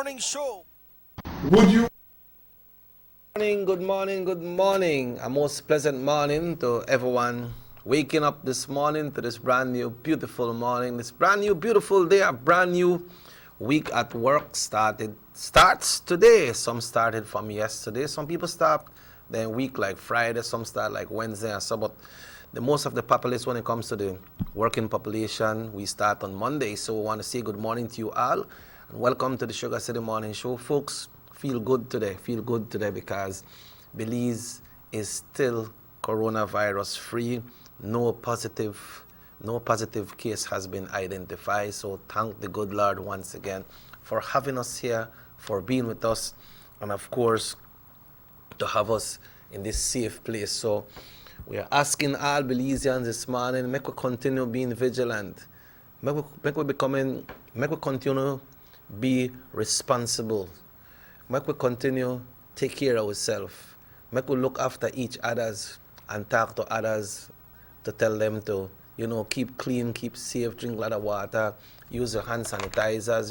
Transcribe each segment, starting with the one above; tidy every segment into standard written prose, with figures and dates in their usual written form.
Morning Show. Would you? Good morning, good morning. A most pleasant morning to everyone waking up this morning to this brand new, beautiful morning, this brand new, beautiful day, a brand new week at work starts today. Some started from yesterday. Some people start their week like Friday. Some start like Wednesday and so. But the most of the populace, when it comes to the working population, we start on Monday. So we want to say good morning to you all and welcome to the Sugar City Morning Show, folks. Feel good today because Belize is still coronavirus free. No positive case has been identified. So thank the good Lord once again for having us here, for being with us, and of course to have us in this safe place. So we are asking all Belizeans this morning, make we continue being vigilant. Make we continue be responsible. Make we continue take care of ourselves. Make we look after each others and talk to others to tell them to, keep clean, keep safe, drink a lot of water, use your hand sanitizers,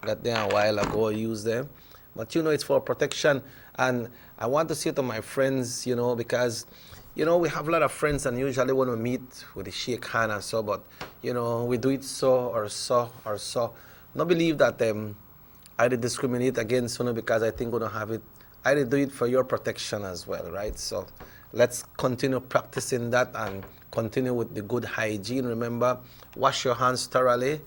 got them a while ago, use them. But it's for protection. And I want to say to my friends, because we have a lot of friends and usually when we meet we shake hand and so, but we do it so or so or so. Not believe that I did discriminate against because I think we don't have it. I did do it for your protection as well, right? So let's continue practicing that and continue with the good hygiene. Remember, wash your hands thoroughly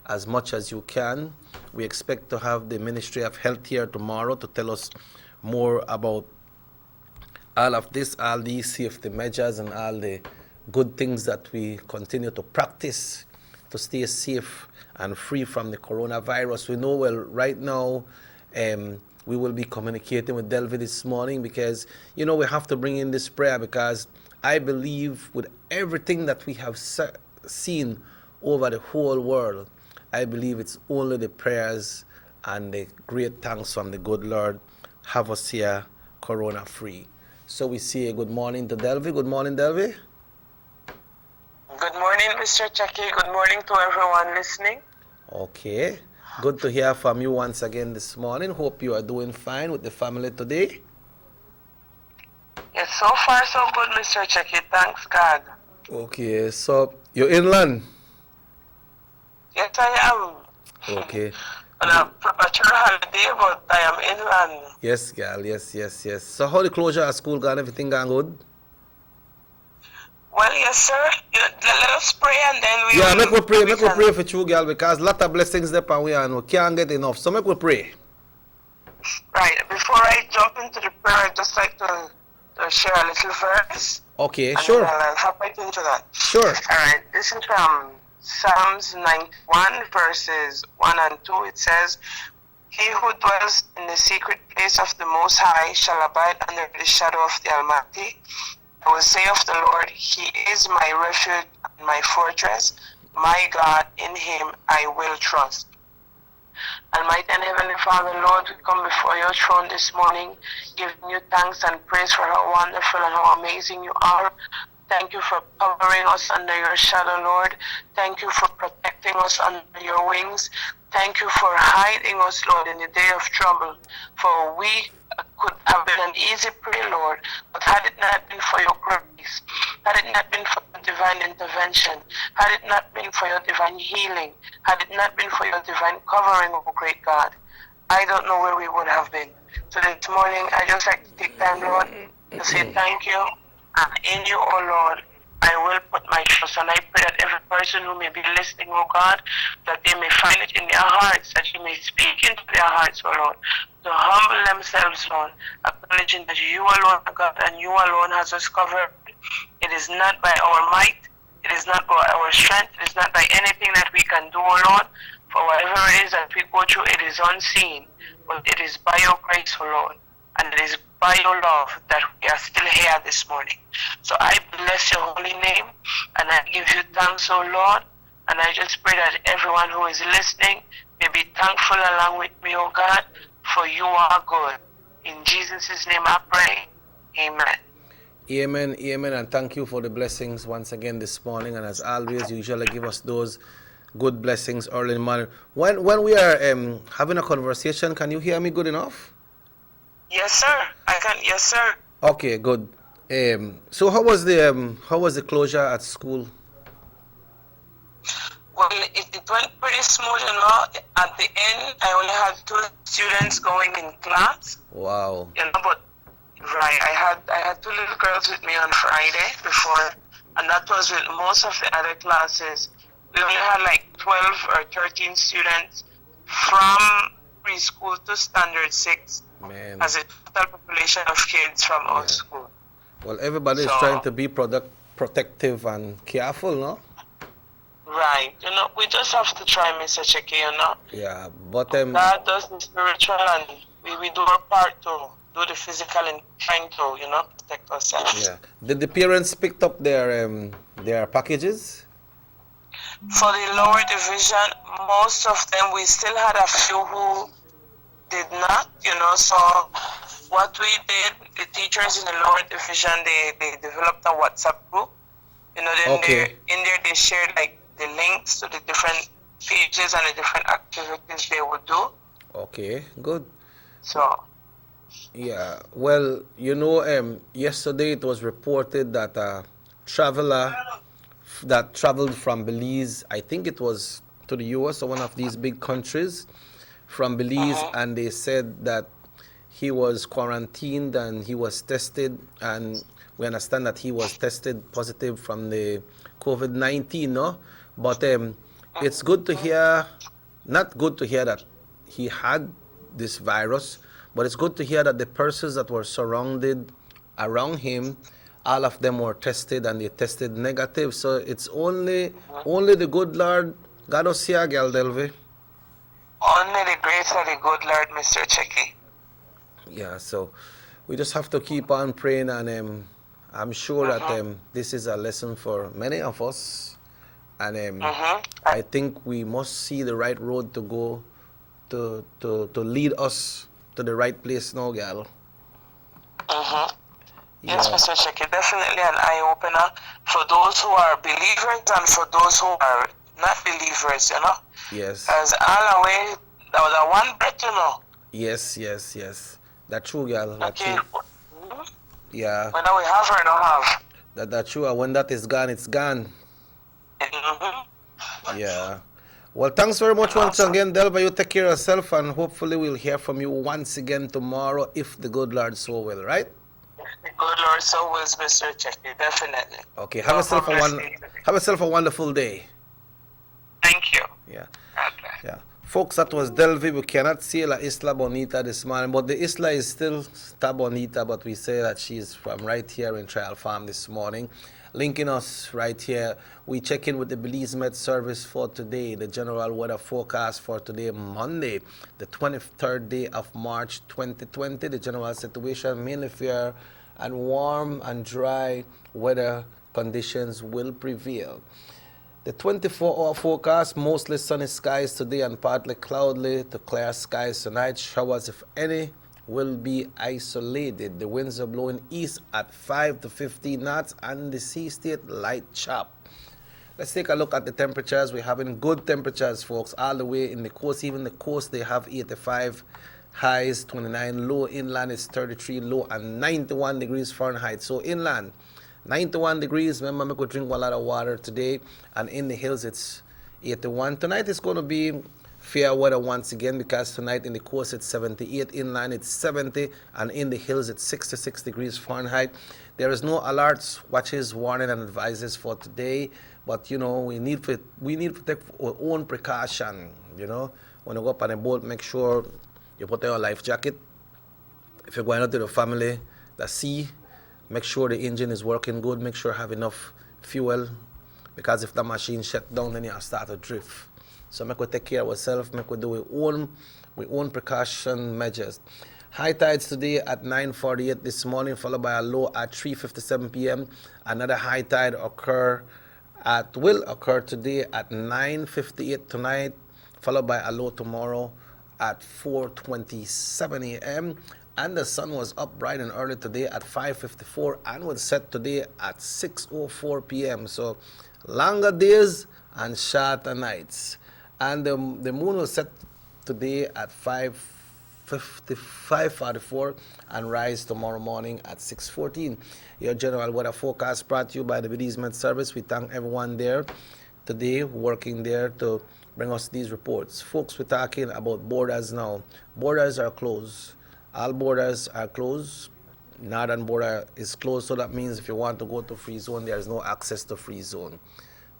as much as you can. We expect to have the Ministry of Health here tomorrow to tell us more about all of this, all these safety measures and all the good things that we continue to practice to stay safe and free from the coronavirus. We know, well, right now, we will be communicating with Delvi this morning because, we have to bring in this prayer because I believe with everything that we have seen over the whole world, I believe it's only the prayers and the great thanks from the good Lord have us here corona-free. So we say good morning to Delvi. Good morning, Delvi. Good morning, Mr. Chucky. Good morning to everyone listening. Okay. Good to hear from you once again this morning. Hope you are doing fine with the family today. Yes, so far so good, Mr. Chucky. Thanks God. Okay, so you're inland? Yes, I am. Okay. On a premature holiday, but I am inland. Yes, girl. Yes. So how the closure of school gone? Everything gone good? Well, yes, sir. Let us pray and then we make we pray for you, girl, because a lot of blessings there and we can't get enough. So make we pray. Right. Before I jump into the prayer, I'd just like to share a little verse. Okay, sure. I'll hop right into that. Sure. All right. This is from Psalms 91, verses 1 and 2. It says, "He who dwells in the secret place of the Most High shall abide under the shadow of the Almighty. I will say of the Lord, He is my refuge and my fortress. My God, in Him I will trust." Almighty and Heavenly Father, Lord, we come before your throne this morning, giving you thanks and praise for how wonderful and how amazing you are. Thank you for covering us under your shadow, Lord. Thank you for protecting us under your wings. Thank you for hiding us, Lord, in the day of trouble. For we could have been an easy prey, Lord, but had it not been for your grace, had it not been for your divine intervention, had it not been for your divine healing, had it not been for your divine covering, oh great God, I don't know where we would have been. So this morning, I just like to take time, Lord, to say thank you. And in you, oh Lord, I will put my trust. And I pray that every person who may be listening, oh God, that they may find it in their hearts, that you may speak into their hearts, oh Lord, to humble themselves, Lord, acknowledging that you alone are God and you alone has us covered. It is not by our might, it is not by our strength, it is not by anything that we can do, oh Lord. For whatever it is that we go through, it is unseen, but it is by your grace, oh Lord. And it is by your love that we are still here this morning. So I bless your holy name and I give you thanks, O Lord. And I just pray that everyone who is listening may be thankful along with me, O God, for you are good. In Jesus' name I pray. Amen. Amen, and thank you for the blessings once again this morning. And as always, you usually give us those Good blessings early in the morning. When we are having a conversation, can you hear me good enough? Yes, sir. I can. Yes, sir. Okay, good. So how was the closure at school? Well, it went pretty smooth, you know. At the end, I only had 2 students going in class, Wow. you know. But right, I had 2 little girls with me on Friday before, and that was with most of the other classes. We only had like 12 or 13 students from preschool to standard 6 Man. as a total population of kids from our Yeah. school. Well, everybody is So- trying to be protective and careful, no? Right, you know, we just have to try, Mr. Checky, you know. Yeah, but God does the spiritual, and we do our part to do the physical in trying to, you know, protect ourselves. yeah. Did the parents picked up their packages? For the lower division, most of them, we still had a few who did not, you know. So what we did, the teachers in the lower division, they developed a WhatsApp group. You know, then Okay. in there they shared like the links to the different pages and the different activities they would do. Okay, good. So Yeah, well, yesterday it was reported that a traveler that traveled from Belize, I think it was to the US or one of these big countries, from Belize, and they said that he was quarantined and he was tested, and we understand that he was tested positive from the COVID-19, no? But it's good to hear, not good to hear that he had this virus, but it's good to hear that the persons that were surrounded around him, all of them were tested and they tested negative. So it's only the good Lord. God will see a girl, Delve. only the grace of the good Lord, Mr. Checky. Yeah, so we just have to keep on praying, and I'm sure that this is a lesson for many of us, and I think we must see the right road to go to lead us to the right place now, gal. Yes, Yeah. Mr. Checky, definitely an eye opener for those who are believers and for those who are not believers, you know. Yes. As all away, that was a one breath, you know. Yes. That's true, gal. That's Okay. true. Yeah. Whether we have or don't have. That's true. And when that is gone, it's gone. Yeah. Well, thanks very much once again, Delva. You take care of yourself, and hopefully we'll hear from you once again tomorrow, if the good Lord so will, right? The good Lord so wills, Mr. Checky, definitely. Okay. God bless you. Have yourself a wonderful day. Thank you. Yeah. God bless. Yeah. Folks, that was Delvi. We cannot see La Isla Bonita this morning, but the Isla is still Sta Bonita, but we say that she's from right here in Trial Farm this morning. Linking us right here, we check in with the Belize Met Service for today, the general weather forecast for today, Monday, the 23rd day of March 2020. The general situation, mainly fair and warm and dry weather conditions will prevail. The 24-hour forecast, mostly sunny skies today and partly cloudy to clear skies tonight. Showers, if any, will be isolated. The winds are blowing east at 5 to 15 knots and the sea state light chop. Let's take a look at the temperatures. We're having good temperatures, folks, all the way in the coast. Even the coast, they have 85 highs, 29 low. Inland is 33 low and 91 degrees Fahrenheit. So inland, 91 degrees. Remember, I could drink a lot of water today. And in the hills, it's 81. Tonight is going to be fair weather once again, because tonight in the coast it's 78, inland it's 70, and in the hills it's 66 degrees Fahrenheit. There is no alerts, watches, warning, and advices for today. But we need to take our own precaution. When you go up on a boat, make sure you put on your life jacket. If you're going out to the family, the sea, make sure the engine is working good. Make sure you have enough fuel, because if the machine shut down, then you start to drift. So make we take care of ourselves, make we do our own precaution measures. High tides today at 9:48 this morning, followed by a low at 3:57 p.m. Another high tide will occur today at 9:58 tonight, followed by a low tomorrow at 4:27 a.m. And the sun was up bright and early today at 5:54 and will set today at 6:04 p.m. So longer days and shorter nights. And the moon will set today at 5:44 and rise tomorrow morning at 6:14. Your general weather forecast brought to you by the Belize Met Service. We thank everyone there today working there to bring us these reports. Folks, we're talking about borders now. Borders are closed. All borders are closed. Northern border is closed, so that means if you want to go to free zone, there is no access to free zone.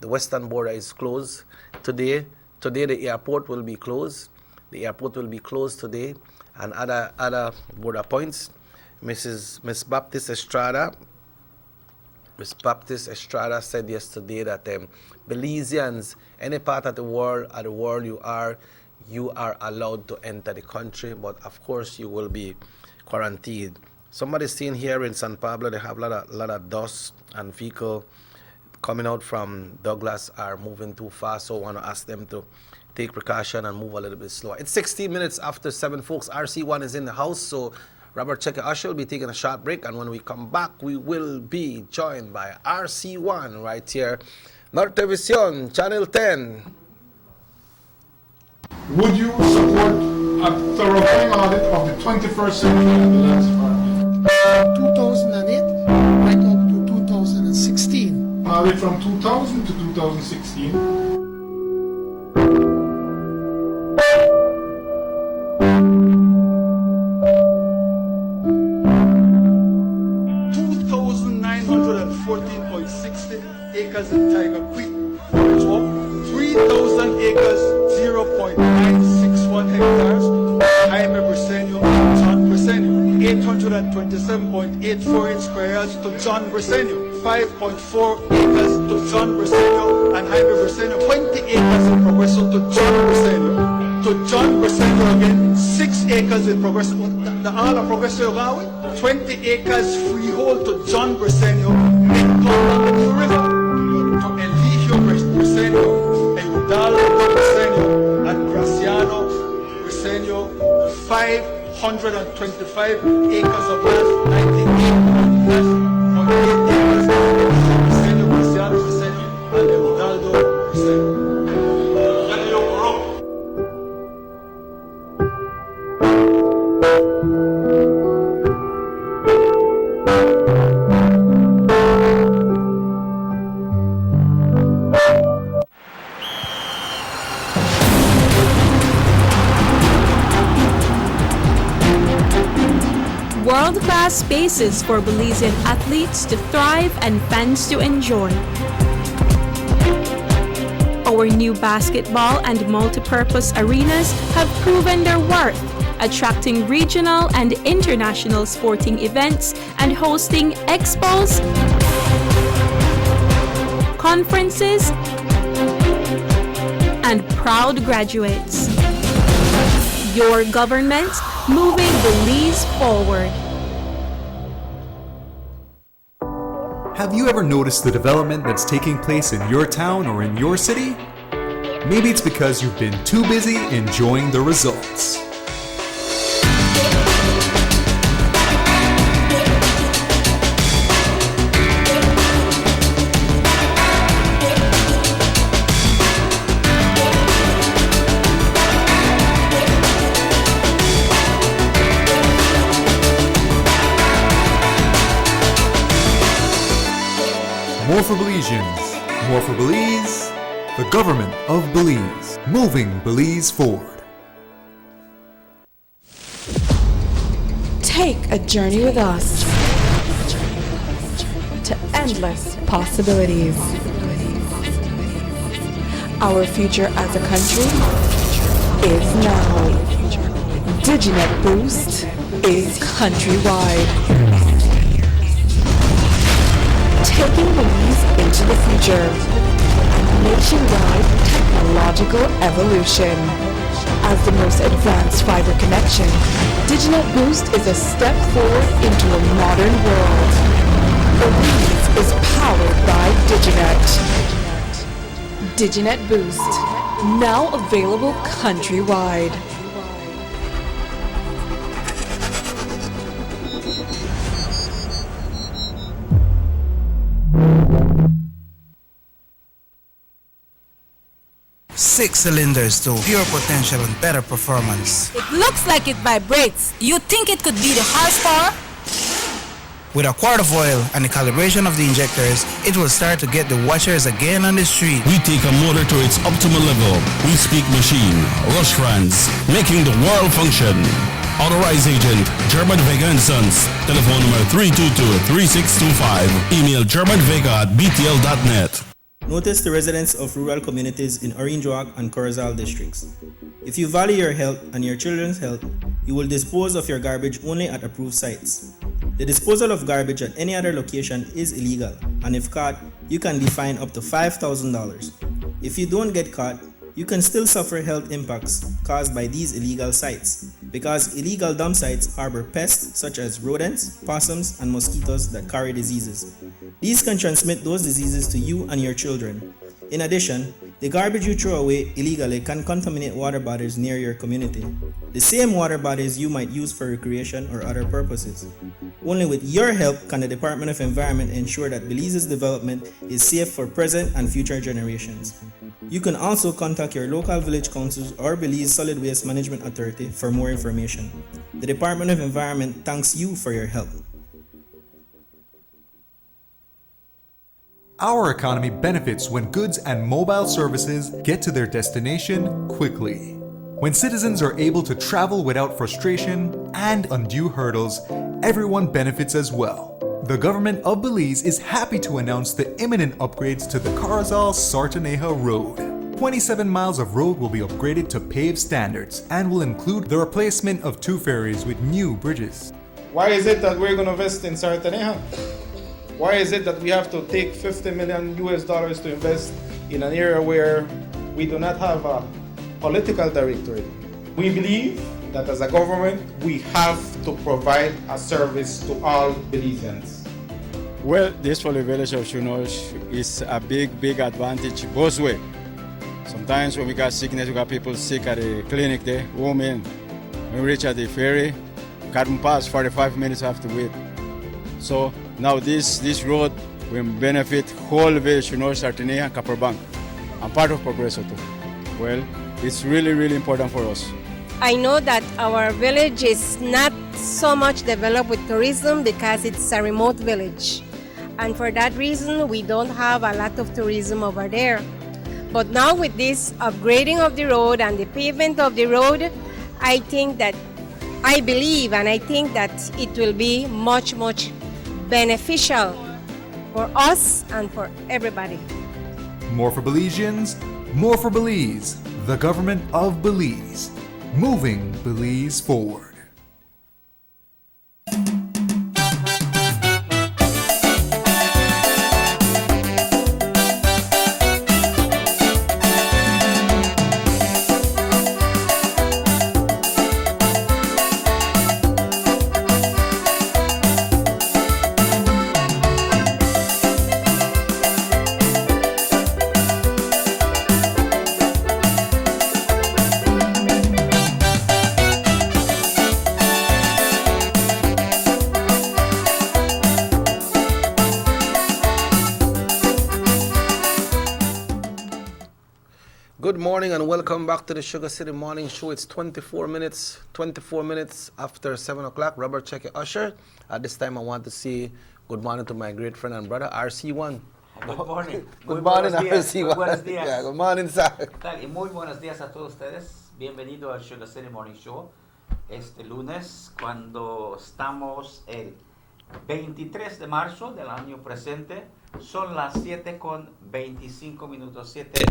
The western border is closed today. Today the airport will be closed. The airport will be closed today, and other border points. Miss Baptiste Estrada said yesterday that Belizeans, any part of the world you are allowed to enter the country, but of course you will be quarantined. Somebody's seen here in San Pablo, they have a lot of dust, and vehicle coming out from Douglas are moving too fast, so I want to ask them to take precaution and move a little bit slower. It's 16 minutes after 7, folks. RC1 is in the house, so Robert Checker Usher will be taking a short break, and when we come back, we will be joined by RC1 right here, Nortevisión, Channel 10. Would you support a thorough audit of the 21st century at the Lands Department? 2008 right up to 2016. Audit from 2000 to 2016. 2,914.60 acres in Tiger Creek Forest Walk, 3,000 acres, 0.961 hectares, Jaime Briceño, John Briceño, 827.84 square yards to John Briceño, 5.4 acres to John Briceño and Jaime Briceño, 20 acres in Progreso to John Briceño. To John Briceño again, 6 acres in Progreso, the all of Progreso Yogawi, 20 acres freehold to John Briceño, mid-Congo River, to Eligio Briceño, Eudaldo Briceño, and Graciano Briceño, 525 acres of land, 98.8 acres, Briceño, Graciano Briceño, and Eudaldo Briceño. World-class spaces for Belizean athletes to thrive and fans to enjoy. Our new basketball and multi-purpose arenas have proven their worth, attracting regional and international sporting events and hosting expos, conferences, and proud graduates. Your government moving Belize forward. Have you ever noticed the development that's taking place in your town or in your city? Maybe it's because you've been too busy enjoying the results. More for Belizeans, more for Belize, the government of Belize, moving Belize forward. Take a journey with us to endless possibilities. Our future as a country is now. Diginet Boost is countrywide. Taking Belize into the future. Nationwide technological evolution. As the most advanced fiber connection, Diginet Boost is a step forward into a modern world. Belize is powered by Diginet. Diginet Boost, now available countrywide. 6 cylinders to pure potential and better performance. It looks like it vibrates. You think it could be the horsepower? With a quart of oil and the calibration of the injectors, it will start to get the watchers again on the street. We take a motor to its optimal level. We speak machine, Rush France, making the world function. Authorized agent, German Vega & Sons. Telephone number 322-3625. Email germanvega@btl.net. Notice the residents of rural communities in Orange Walk and Corozal districts. If you value your health and your children's health, you will dispose of your garbage only at approved sites. The disposal of garbage at any other location is illegal, and if caught, you can be fined up to $5,000. If you don't get caught, you can still suffer health impacts caused by these illegal sites, because illegal dump sites harbor pests such as rodents, possums, and mosquitoes that carry diseases. These can transmit those diseases to you and your children. In addition, the garbage you throw away illegally can contaminate water bodies near your community, the same water bodies you might use for recreation or other purposes. Only with your help can the Department of Environment ensure that Belize's development is safe for present and future generations. You can also contact your local village councils or Belize Solid Waste Management Authority for more information. The Department of Environment thanks you for your help. Our economy benefits when goods and mobile services get to their destination quickly. When citizens are able to travel without frustration and undue hurdles, everyone benefits as well. The government of Belize is happy to announce the imminent upgrades to the Corozal-Sartaneja Road. 27 miles of road will be upgraded to paved standards and will include the replacement of 2 ferries with new bridges. Why is it that we're going to invest in Sartaneja? Why is it that we have to take $50 million to invest in an area where we do not have a political directorate? We believe that as a government, we have to provide a service to all Belizeans. Well, this for the village of Shunosh is a big advantage both ways. Sometimes when we got sickness, we got people sick at the clinic there, women. When we reach at the ferry, can't pass, 45 minutes have to wait. So now this road will benefit whole village, Shunosh, Sartaneja, and Copper Bank, and part of Progreso too. Well, it's really important for us. I know that our village is not so much developed with tourism because it's a remote village. And for that reason, we don't have a lot of tourism over there. But now with this upgrading of the road and the pavement of the road, I think that, I believe and I think that it will be much beneficial for us and for everybody. More for Belizeans, more for Belize. The government of Belize. Moving Belize forward. Good morning and welcome back to the Sugar City Morning Show. It's 24 minutes after 7 o'clock. Robert Cheque Usher. At this time, I want to say good morning to my great friend and brother, RC1. Good morning. Good morning, RC1. Buenos días. Yeah, good morning, sir. Y muy buenos días a todos ustedes. Bienvenido al Sugar City Morning Show. Este lunes, cuando estamos el 23 de marzo del año presente, son las 7:25. 7.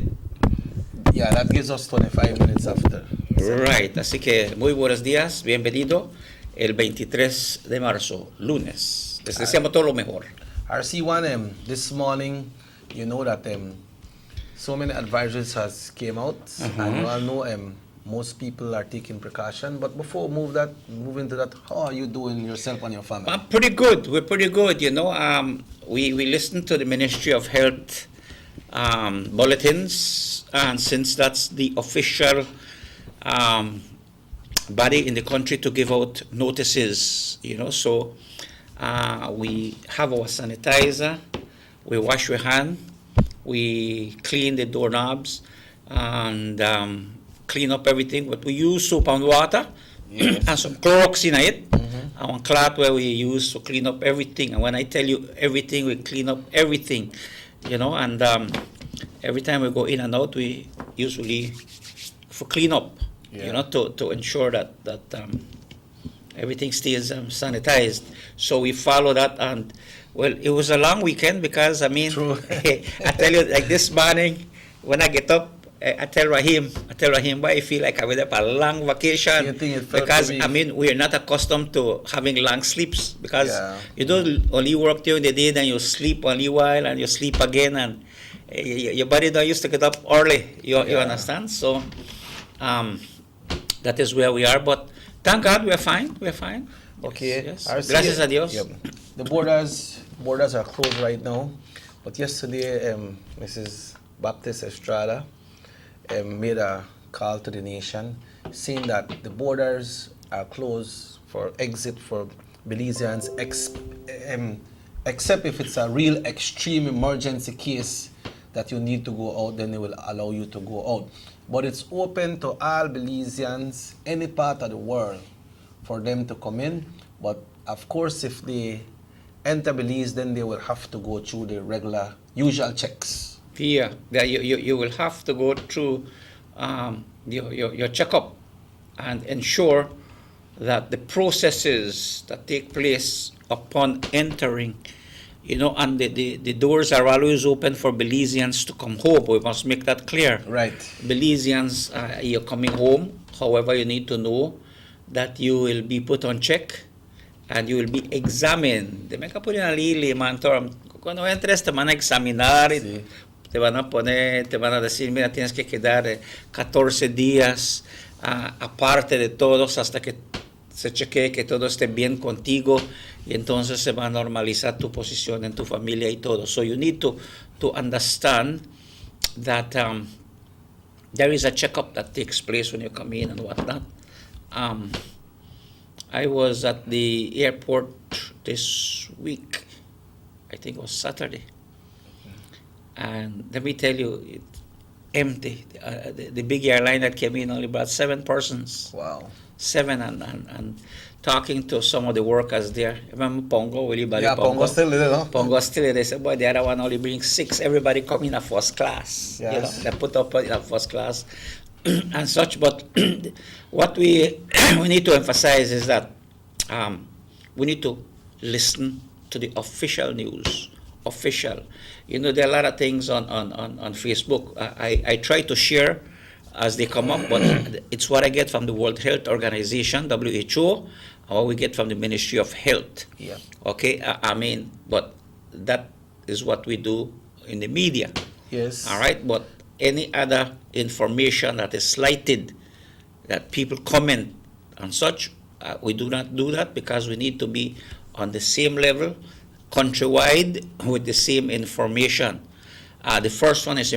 Yeah, that gives us 25 minutes after. Right, así que muy buenos días, bienvenido el 23 de marzo, lunes. Les deseamos todo lo mejor. RC1, this morning, you know that so many advisories has came out, and you all know most people are taking precaution. But before we move into that, how are you doing yourself and your family? I'm pretty good. We're pretty good, you know. We listen to the Ministry of Health bulletins, and since that's the official body in the country to give out notices, you know, so we have our sanitizer, we wash your hand, we clean the doorknobs, and clean up everything. But we use soap and water and some Clorox in it. And one cloth where we use to clean up everything. And when I tell you everything, we clean up everything, and every time we go in and out, we usually for clean up, to ensure that everything stays sanitized. So we follow that, and well, it was a long weekend because I tell you, like this morning when I get up, I tell Rahim, why I feel like I went up a long vacation because we're not accustomed to having long sleeps because you don't only work during the day, then you sleep only while and you sleep again, and your body don't used to get up early. You understand? So that is where we are. But thank God we're fine. We're fine. Okay. Yes. Gracias a Dios. Yep. The borders are closed right now. But yesterday, Mrs. Baptist Estrada made a call to the nation saying that the borders are closed for exit for Belizeans except if it's a real extreme emergency case that you need to go out, then they will allow you to go out. But it's open to all Belizeans, any part of the world, for them to come in. But of course, if they enter Belize, then they will have to go through the regular, usual checks. Yeah, you will have to go through your checkup and ensure that the processes that take place upon entering, and the doors are always open for Belizeans to come home. We must make that clear. Right. Belizeans, you're coming home. However, you need to know that you will be put on check and you will be examined. De me kapuri na lili, mantor, cuando entres te van a examinar. Sí. Te van a decir, mira, tienes que quedar 14 días aparte de todos hasta que se chequee que todo esté bien contigo, y entonces se va a normalizar tu posición en tu familia y todo. So you need to understand that there is a checkup that takes place when you come in and whatnot. I was at the airport this week, I think it was Saturday. And let me tell you, it's empty. The big airline that came in only brought 7 persons. Wow. 7, and talking to some of the workers there. Remember Pongo? Will you buy Pongo? Pongo still there, no? Pongo still there. They said, boy, the other one only brings 6. Everybody come in a first class. Yes. They put up in a first class and such. But what we need to emphasize is that we need to listen to the official news. Official. There are a lot of things on Facebook. I try to share as they come up, but it's what I get from the World Health Organization, WHO, or what we get from the Ministry of Health. Yeah. Okay, but that is what we do in the media. Yes. All right, but any other information that is slighted, that people comment and such, we do not do that because we need to be on the same level countrywide with the same information. The first one is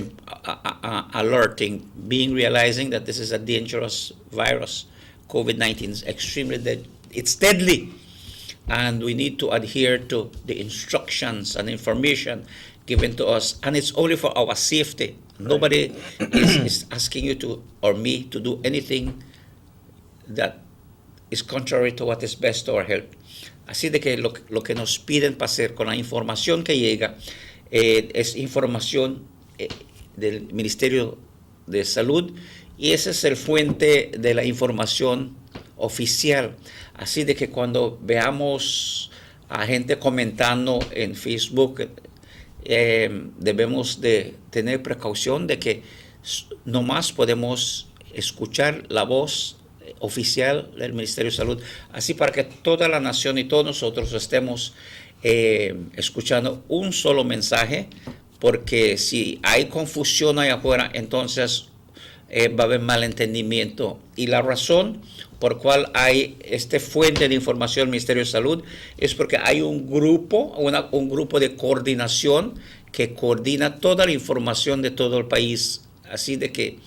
alerting, realizing that this is a dangerous virus. COVID-19 is extremely it's deadly, and we need to adhere to the instructions and information given to us, and it's only for our safety. Right. Nobody is asking you to or me to do anything that is contrary to what is best to our health. Así de que lo que nos piden para hacer con la información que llega es información del Ministerio de Salud, y ese es el fuente de la información oficial. Así de que cuando veamos a gente comentando en Facebook, debemos de tener precaución de que nomás podemos escuchar la voz oficial del Ministerio de Salud, así para que toda la nación y todos nosotros estemos escuchando un solo mensaje, porque si hay confusión allá afuera, entonces va a haber malentendimiento. Y la razón por cual hay este fuente de información del Ministerio de Salud es porque hay un grupo de coordinación que coordina toda la información de todo el país. Así de que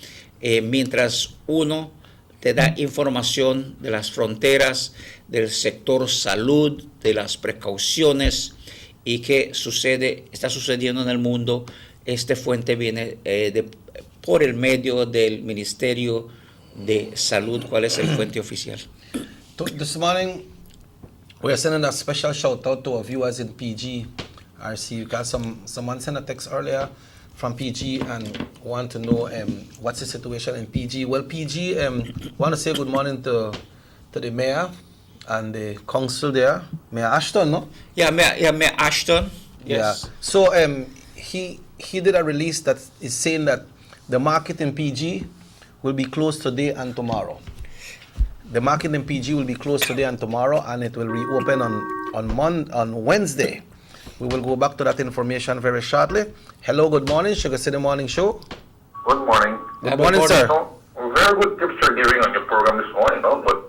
mientras uno te da información de las fronteras, del sector salud, de las precauciones y qué está sucediendo en el mundo, esta fuente viene por el medio del Ministerio de Salud. ¿Cuál es el fuente oficial? This morning, we are sending a special shout out to our viewers in PG. RC, because someone sent a text earlier from PG and want to know what's the situation in PG. Well, PG, want to say good morning to the mayor and the council there, Mayor Ashton, no? Yeah, Mayor Ashton. Yes. Yeah. So he did a release that is saying that the market in PG will be closed today and tomorrow. The market in PG will be closed today and tomorrow, and it will reopen on Wednesday. We will go back to that information very shortly. Hello, good morning, Sugar City Morning Show. Good morning. Good morning, sir. Very good tips you're giving on your program this morning, no? But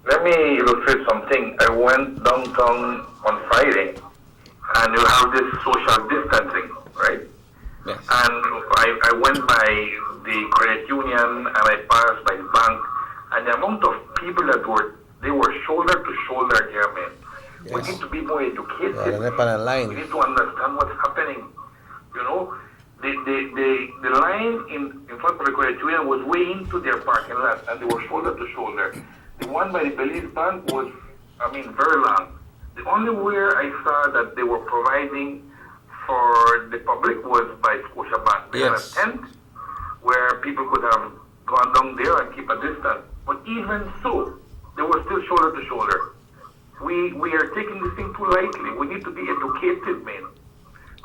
let me illustrate something. I went downtown on Friday, and you have this social distancing, right? Yes. And I went by the credit union, and I passed by the bank, and the amount of people that were shoulder to shoulder here, man. Yes. We need to be more educated. Yeah, they're on a line. We need to understand what's happening. You know, the line in front of the credit union was way into their parking lot, and they were shoulder to shoulder. The one by the Belize Bank was, very long. The only where I saw that they were providing for the public was by Scotiabank. They Yes. had a tent where people could have gone down there and keep a distance. But even so, they were still shoulder to shoulder. We are taking this thing too lightly. We need to be educated, man.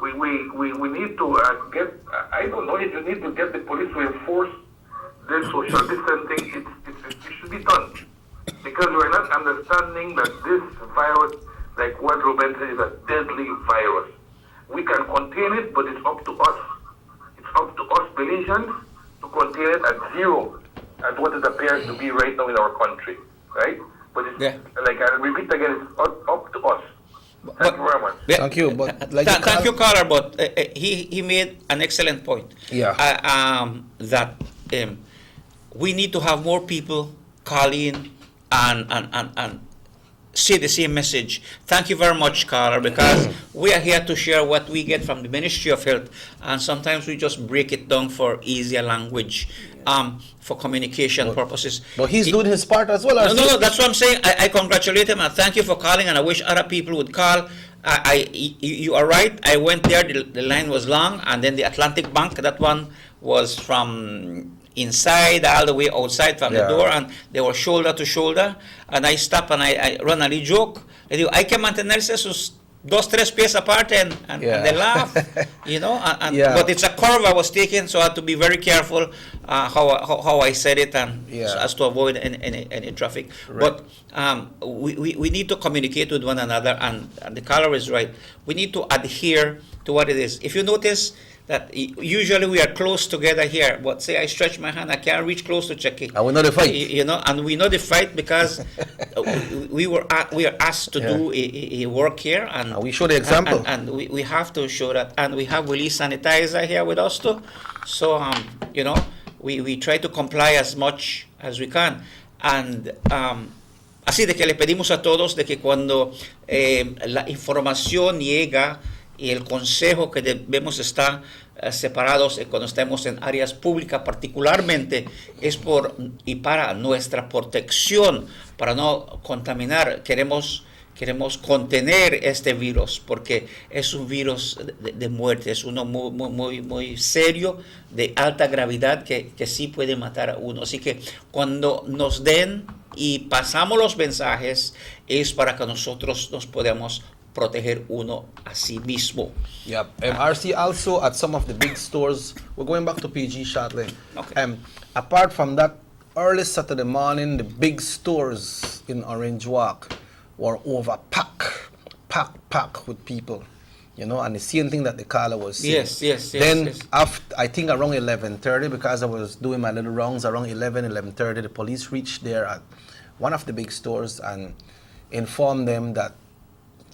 We need to get, I don't know if you need to get the police to enforce this social distancing. It should be done. Because we're not understanding that this virus, like what Ruben said, is a deadly virus. We can contain it, but it's up to us. It's up to us, Belizeans, to contain it at zero, at what it appears to be right now in our country, right? But it's, like I repeat again, it's up to us. Thank you very much. Thank you. But like Thank you, caller. But he made an excellent point. Yeah. That we need to have more people call in and say the same message. Thank you very much, caller, because we are here to share what we get from the Ministry of Health, and sometimes we just break it down for easier language, for communication purposes. But he's doing his part as well. No, that's what I'm saying. I congratulate him and thank you for calling, and I wish other people would call. You are right. I went there. The line was long, and then the Atlantic Bank. That one was from inside all the way outside from the door, and they were shoulder to shoulder. And I stopped and I run a little joke. I digo, hay que mantenerse sus 2-3 pies apart, and they laugh, you know. But it's a curve I was taking, so I had to be very careful how I said it, and so as to avoid any traffic. Right. But we need to communicate with one another, and the caller is right. We need to adhere to what it is. If you notice that usually we are close together here, but say I stretch my hand, I can't reach close to check it. And we know the fight. You know, and we know the fight because we are asked to do a work here, and we show the example. And we have to show that, and we have Willie Sanitizer here with us too. So you know, we try to comply as much as we can, and así de que le pedimos a todos de que cuando la información llega y el consejo que debemos estar separados cuando estemos en áreas públicas particularmente es por y para nuestra protección, para no contaminar. Queremos contener este virus porque es un virus de muerte, es uno muy serio, de alta gravedad que sí puede matar a uno. Así que cuando nos den y pasamos los mensajes es para que nosotros nos podamos proteger uno a sí mismo. Yeah. RC, also at some of the big stores, we're going back to PG shortly. Okay. Apart from that, early Saturday morning, the big stores in Orange Walk were packed with people, you know, and the same thing that the caller was saying. Yes. Then after, I think around 11:30, because I was doing my little rounds around 11:30, the police reached there at one of the big stores and informed them that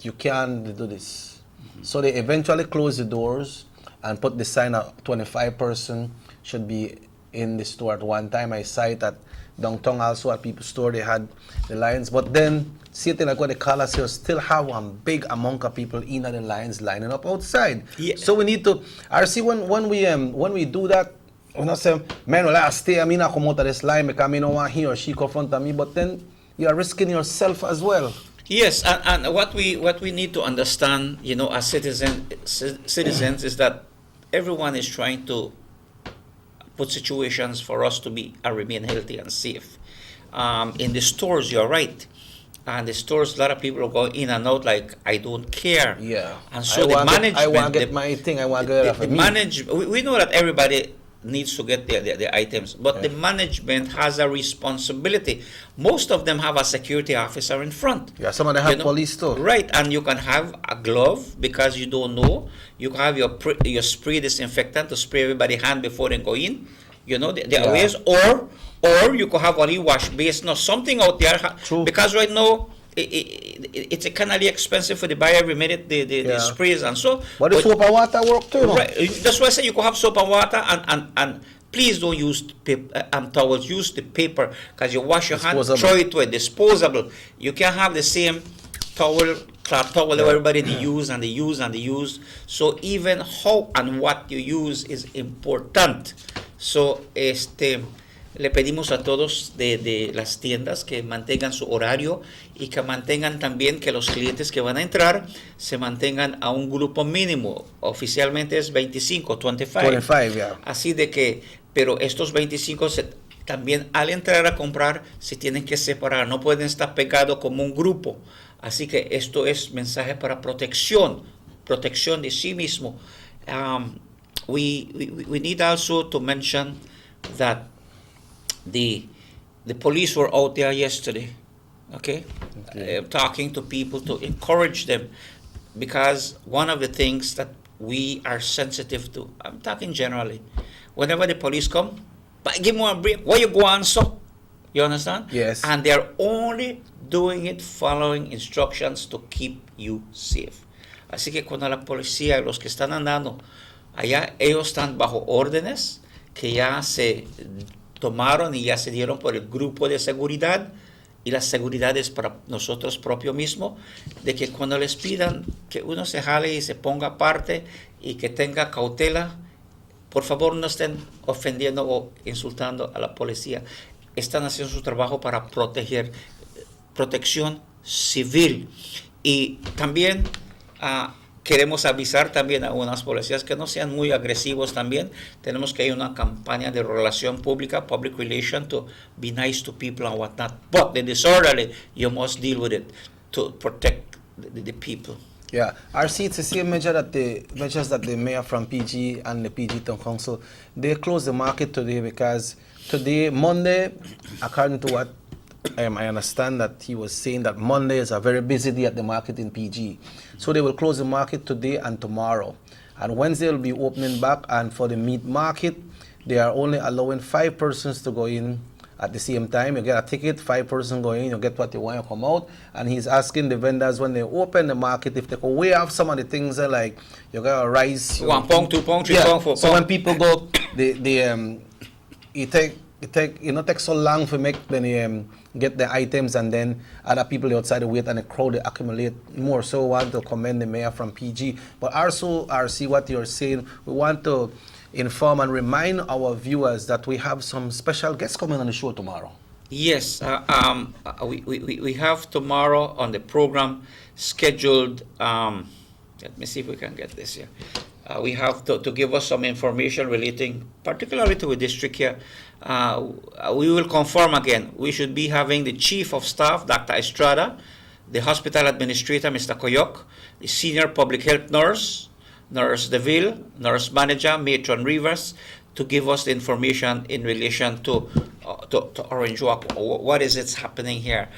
you can't do this. So they eventually closed the doors and put the sign up, 25% should be in the store at one time. I saw it at downtown also at People's Store, they had the lines. But then, see like what the caller says, still have one big amount of people in the lines lining up outside. Yeah. So we need to, RC, when we do that, when I say, man, well, I stay, I mean, I come out of this line because I don't want he or she confront me, but then you are risking yourself as well. Yes, and what we need to understand, you know, as citizens is that everyone is trying to put situations for us to be remain healthy and safe. In the stores, you're right. And the stores, a lot of people are going in and out like, I don't care. Yeah. And so I want to get my thing, I want to get it for me. We know that everybody needs to get their items, but the management has a responsibility. Most of them have a security officer in front. Yeah, some of them have police too. Right, and you can have a glove because you don't know. You can have your spray disinfectant to spray everybody's hand before they go in. You know, there are ways, or you could have only wash base. No, something out there. True. Because right now, it's kind of expensive for the buy every minute, the sprays and so. But the soap and water work too. Right. That's why I say you could have soap and water and please don't use towels. Use the paper because you wash your hand, throw it away. Disposable. You can't have the same cloth towel that everybody they use and they use and they use. So even how and what you use is important. So le pedimos a todos de las tiendas que mantengan su horario y que mantengan también que los clientes que van a entrar se mantengan a un grupo mínimo. Oficialmente es 25, 25, yeah. Así de que, pero estos 25 también al entrar a comprar se tienen que separar, no pueden estar pegados como un grupo. Así que esto es mensaje para protección de sí mismo. We need also to mention that the police were out there yesterday, okay. Talking to people to encourage them, because one of the things that we are sensitive to, I'm talking generally, whenever the police come, give me a break, where you go on, so you understand? Yes. And they're only doing it following instructions to keep you safe. Así que cuando la policía y los que están andando allá, ellos están bajo órdenes que ya se tomaron y ya se dieron por el grupo de seguridad, y la seguridad es para nosotros propios mismos, de que cuando les pidan que uno se jale y se ponga aparte y que tenga cautela, por favor no estén ofendiendo o insultando a la policía. Están haciendo su trabajo para protección civil. Y también queremos avisar también a unas policías que no sean muy agresivos también. Tenemos que ir a una campaña de relación pública, public relation, to be nice to people and whatnot. But the disorderly, you must deal with it to protect the people. Yeah, RC, it's the same measures that the mayor from PG and the PG Town Council, they closed the market today because today, Monday, according to what I understand, that he was saying that Monday is a very busy day at the market in PG. So they will close the market today and tomorrow. And Wednesday will be opening back, and for the meat market, they are only allowing 5 persons to go in at the same time. You get a ticket, 5 persons go in, you get what you want, you come out. And he's asking the vendors when they open the market if they could weigh off some of the things like you got rice. 1 pound, 2 pound, 3 pound, 4 pound. So when people go, it takes so long to make them get the items, and then other people outside wait, and the crowd accumulate more. So we want to commend the mayor from PG. But also, RC, what you're saying, we want to inform and remind our viewers that we have some special guests coming on the show tomorrow. Yes, we have tomorrow on the program scheduled, let me see if we can get this here. We have to give us some information relating particularly to the district here. We will confirm again. We should be having the Chief of Staff, Dr. Estrada, the Hospital Administrator, Mr. Koyok, the Senior Public Health Nurse, Nurse DeVille, Nurse Manager, Matron Rivers, to give us the information in relation to Orange Walk. What is it happening here?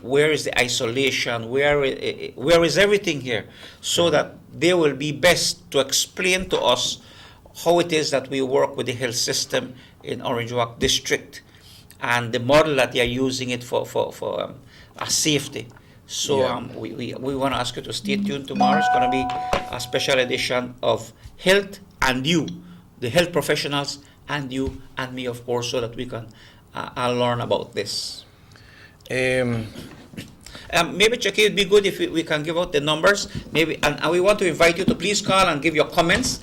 Where is the isolation? Where is everything here? So that they will be best to explain to us how it is that we work with the health system in Orange Walk District and the model that they are using it for safety. So we want to ask you to stay tuned tomorrow. It's going to be a special edition of Health and You, the health professionals, and you and me, of course, so that we can learn about this. Maybe, Chucky, it'd be good if we can give out the numbers. Maybe, and we want to invite you to please call and give your comments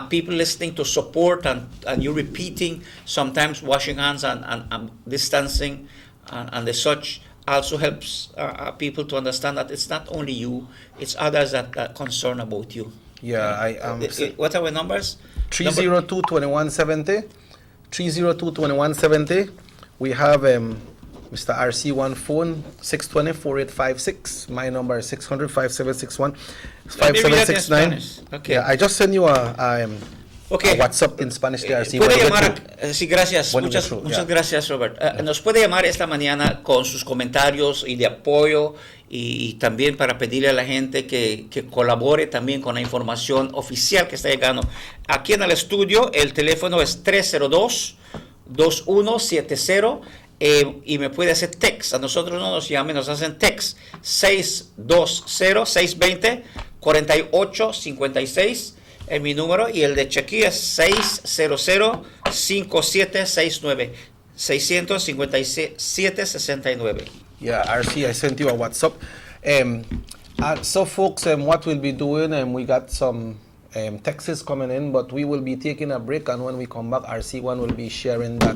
people listening to support and you repeating, sometimes washing hands and distancing and the such also helps people to understand that it's not only you, it's others that are concerned about you. Yeah, what are our numbers? 302-2170. 302-2170. We have Mr. RC1 phone 620-4856. My number is 600-5761. 5769. Okay. Yeah, I just sent you a WhatsApp in Spanish to RC. Puede llamar, sí, gracias, muchas gracias, Robert. Nos puede llamar esta mañana con sus comentarios y de apoyo y también para pedirle a la gente que colabore también con la información oficial que está llegando. Aquí en el estudio el teléfono es 302-2170 y me puede hacer text. A nosotros no nos llamen, nos hacen text 620-620-4856. Es mi número, y el de Chequi es 600-5769. 657-69. Yeah, RC, I sent you a WhatsApp. So folks, what we'll be doing, we got some texts coming in, but we will be taking a break, and when we come back, RC1 will be sharing that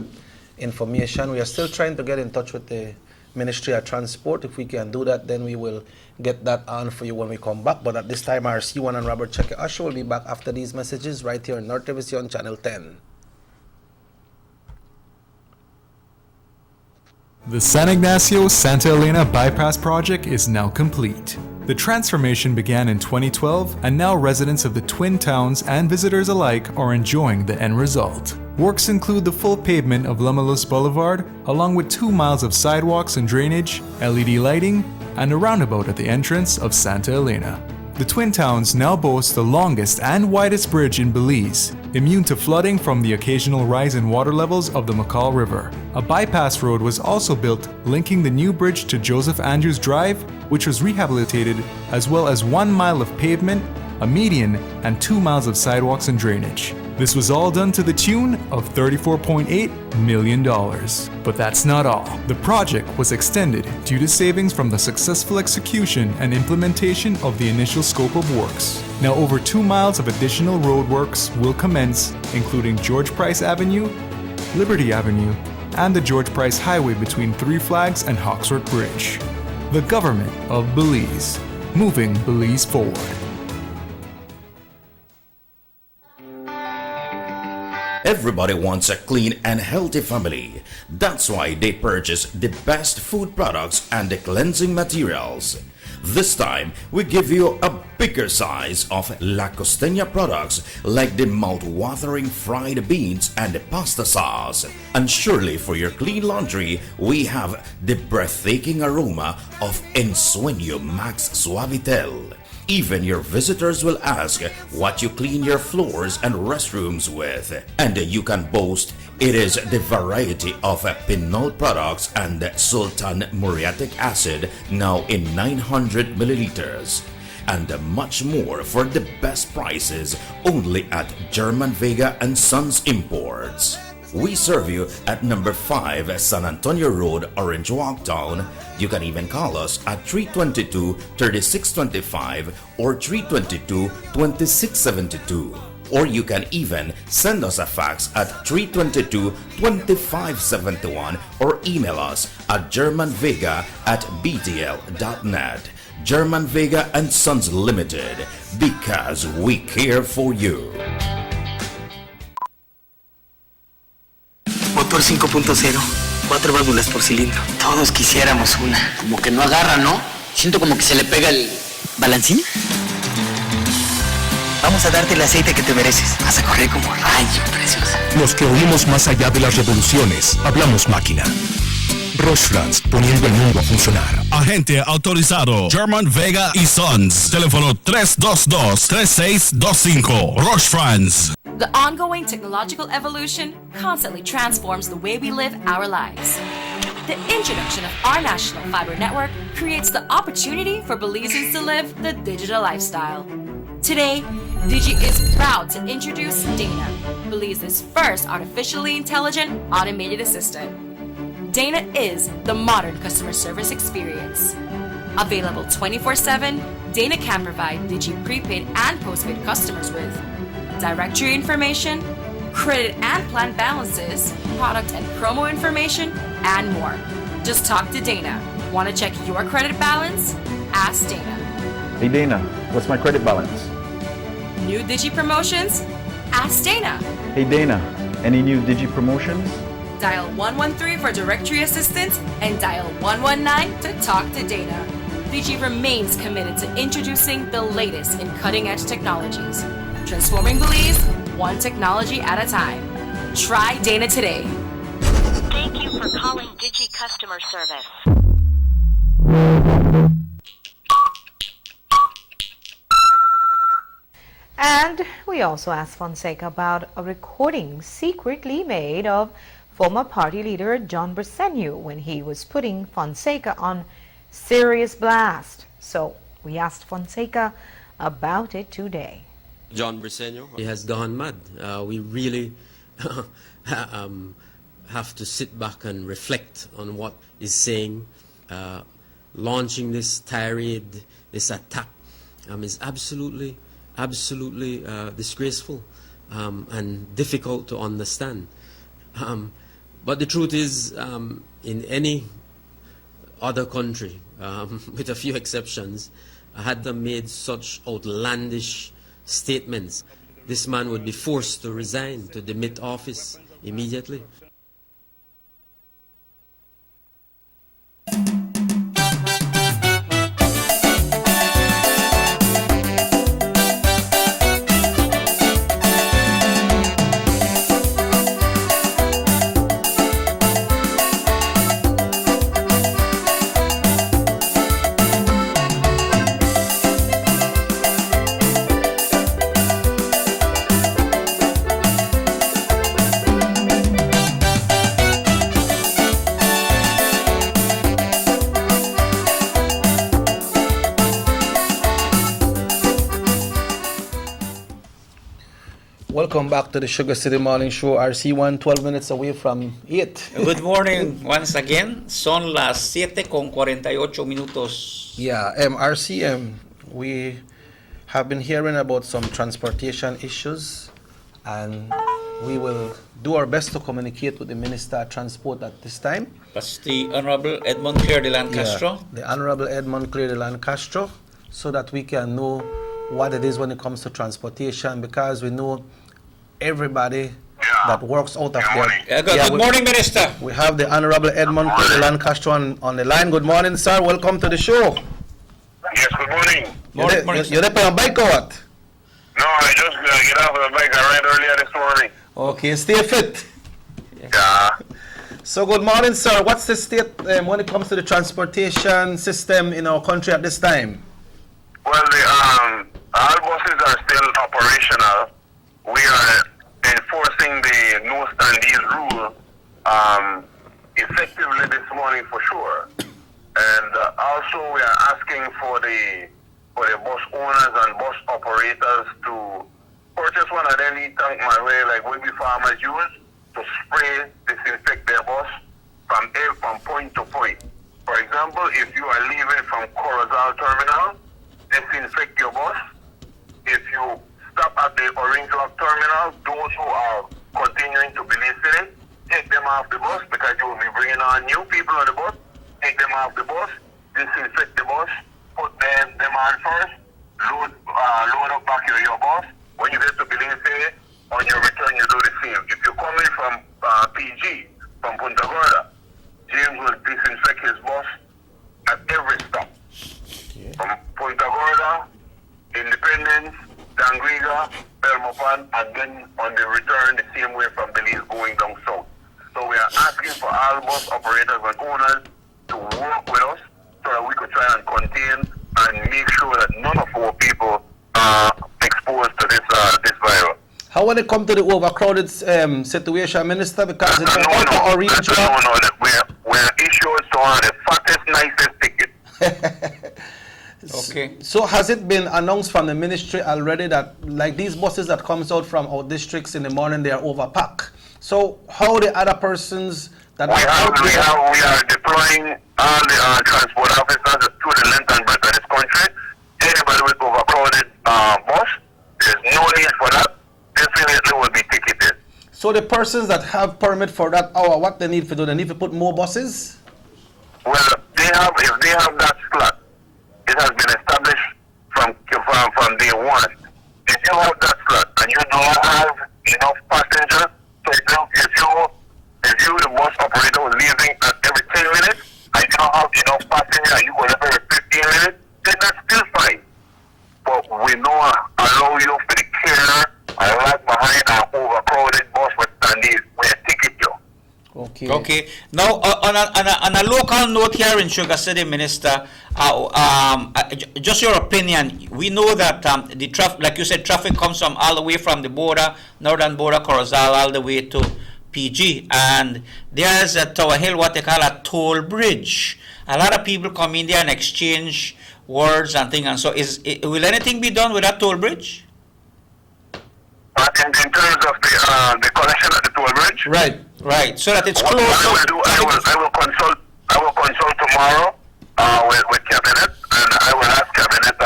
information. We are still trying to get in touch with the Ministry of Transport. If we can do that, then we will get that on for you when we come back. But at this time, RC1 and Robert Cheque Usher will be back after these messages right here on North Television Channel 10. The San Ignacio-Santa Elena Bypass project is now complete. The transformation began in 2012, and now residents of the Twin Towns and visitors alike are enjoying the end result. Works include the full pavement of Lamalus Boulevard, along with 2 miles of sidewalks and drainage, LED lighting, and a roundabout at the entrance of Santa Elena. The Twin Towns now boast the longest and widest bridge in Belize, immune to flooding from the occasional rise in water levels of the McCall River. A bypass road was also built linking the new bridge to Joseph Andrews Drive, which was rehabilitated, as well as 1 mile of pavement, a median, and 2 miles of sidewalks and drainage. This was all done to the tune of $34.8 million. But that's not all. The project was extended due to savings from the successful execution and implementation of the initial scope of works. Now over 2 miles of additional road works will commence, including George Price Avenue, Liberty Avenue, and the George Price Highway between Three Flags and Hawksworth Bridge. The government of Belize, moving Belize forward. Everybody wants a clean and healthy family. That's why they purchase the best food products and the cleansing materials. This time, we give you a bigger size of La Costeña products like the mouth-watering fried beans and the pasta sauce. And surely for your clean laundry, we have the breathtaking aroma of Ensueño Max Suavitel. Even your visitors will ask what you clean your floors and restrooms with. And you can boast it is the variety of Pinol products and Sultan muriatic acid now in 900 milliliters. And much more for the best prices only at German Vega and Sons Imports. We serve you at number 5 San Antonio Road, Orange Walk Town. You can even call us at 322-3625 or 322-2672. Or you can even send us a fax at 322-2571 or email us at germanvega@btl.net. German Vega and Sons Limited, because we care for you. Motor 5.0, 4 válvulas por cilindro. Todos quisiéramos una. Como que no agarra, ¿no? Siento como que se le pega el balancín. Vamos a darte el aceite que te mereces. Vas a correr como rayo, preciosa. Los que oímos más allá de las revoluciones, hablamos máquina. Rostrands, poniendo el mundo a funcionar. Agente autorizado German Vega y Sons. Teléfono 322-3625. Rostrands. The ongoing technological evolution constantly transforms the way we live our lives. The introduction of our national fiber network creates the opportunity for Belizeans to live the digital lifestyle. Today, Digi is proud to introduce Dana, Belize's first artificially intelligent automated assistant. Dana is the modern customer service experience. Available 24/7, Dana can provide Digi prepaid and postpaid customers with directory information, credit and plan balances, product and promo information, and more. Just talk to Dana. Want to check your credit balance? Ask Dana. Hey Dana, what's my credit balance? New Digi promotions? Ask Dana. Hey Dana, any new Digi promotions? Dial 113 for directory assistance and dial 119 to talk to Dana. Digi remains committed to introducing the latest in cutting-edge technologies, transforming Belize one technology at a time. Try Dana today. Thank you for calling Digi Customer Service. And we also asked Fonseca about a recording secretly made of former party leader John Briceño when he was putting Fonseca on serious blast. So we asked Fonseca about it today. John Briceño, he has gone mad. We really have to sit back and reflect on what he's saying. Launching this tirade, this attack, is absolutely disgraceful and difficult to understand. But the truth is, in any other country, with a few exceptions, had them made such outlandish statements, this man would be forced to resign, to demit office immediately. Welcome back to the Sugar City Morning Show. RC1, 12 minutes away from 8. Good morning once again. Son las 7:48 minutos. Yeah, RCM, we have been hearing about some transportation issues, and we will do our best to communicate with the Minister of Transport at this time. That's the Honorable Edmond Claire de Lancastro. The Honorable Edmond Claire de Lancastro, so that we can know what it is when it comes to transportation, because we know everybody that works out of there. Good morning, Minister. We have the Honorable Edmond Claire de Lancastro on the line. Good morning, sir. Welcome to the show. Yes, good morning. You're there on a bike or what? No, I just get off of the bike. I ran earlier this morning. Okay, stay fit. Yeah. So good morning, sir. What's the state when it comes to the transportation system in our country at this time? Well, all buses are still operational. We are enforcing the no standees rule effectively this morning for sure. And also we are asking for the bus owners and bus operators to purchase one of them tank my way like we farmers use to spray, disinfect their bus from point to point. For example, if you are leaving from Corozal Terminal, disinfect your bus. If you stop at the Orange Rock Terminal, those who are continuing to be listening, take them off the bus because you will be bringing on new people on the bus. Take them off the bus, disinfect the bus, put them on first, load up back your bus. When you get to Belize, on your return you do the same. If you're coming from PG, from Punta Gorda, James will disinfect his bus at every stop. From Punta Gorda, Independence, Dangriga, Belmopan, and then on the return the same way from Belize going down south. So we are asking for all bus operators and owners to work with us so that we could try and contain and make sure that none of our people are exposed to this virus. How when it comes to the overcrowded situation, Minister, because it's Orange Rock? No, we're issued to one of the fattest, nicest tickets. Okay. So has it been announced from the ministry already that like these buses that comes out from our districts in the morning, they are overpacked? So how the other persons that we are deploying all the transport officers to the length and breadth of this country. Anybody with overcrowded bus, there's no need for that. So the persons that have permit for that hour, what they need to do, they need to put more buses? Well, if they have that slot, it has been established from day one. If you have that slot and you do not have enough passengers, so if you the bus operator was leaving at every 10 minutes and you don't have enough passengers and you go there every 15 minutes, then that's still fine. But we don't allow you for the carrier and lag behind an overcrowded bus with standees where ticket you. Okay. Okay. Now, on a local note here in Sugar City, Minister, just your opinion. We know that the traffic, like you said, traffic comes from all the way from the border, northern border, Corozal, all the way to PG, and there's at Tower Hill what they call a toll bridge. A lot of people come in there and exchange words and things, and so will anything be done with that toll bridge? In terms of the connection at the toll bridge? Right. So that it's what close. I will do, I will consult tomorrow with Cabinet, and I will ask Cabinet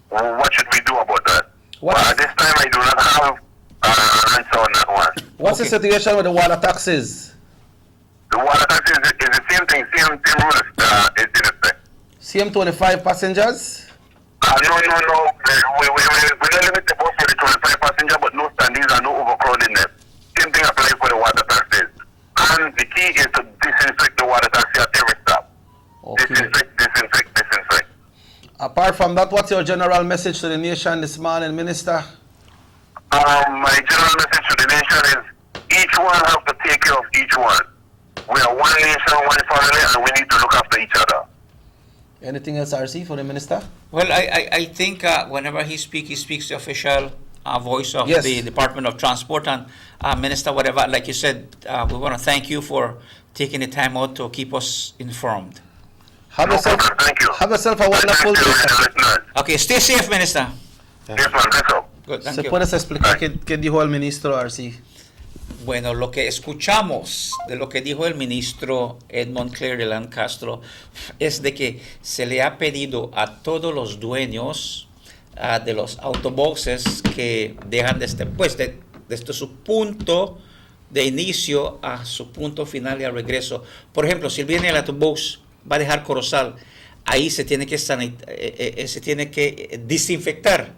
what should we do about that. But at this time, I do not have an answer on that one. What's the situation with the water taxes? The water taxes is the same thing, same rules is in effect. Same 25 passengers? No. We don't limit the bus for the 25 passengers, but no standees and no overcrowdedness. Same thing applies for the water taxis. And the key is to disinfect the water taxi at every stop. Okay. Disinfect. Apart from that, what's your general message to the nation this morning, Minister? My general message to the nation is each one has to take care of each one. We are one nation, one family, and we need to look after each other. Anything else, RC, for the Minister? Well, I think whenever he speaks the official voice of the Department of Transport, and Minister, whatever, like you said, we want to thank you for taking the time out to keep us informed. Have yourself a wonderful day. Okay, stay safe, Minister. Yes, ma'am. Good, thank ¿Se you. puedes explicar qué dijo el ministro, RC? Bueno, lo que escuchamos de lo que dijo el ministro Edmond Clearland Castro es de que se le ha pedido a todos los dueños de los autobuses que dejan desde su punto de inicio a su punto final y al regreso. Por ejemplo, si viene el autobús, va a dejar Corozal, ahí se tiene que desinfectar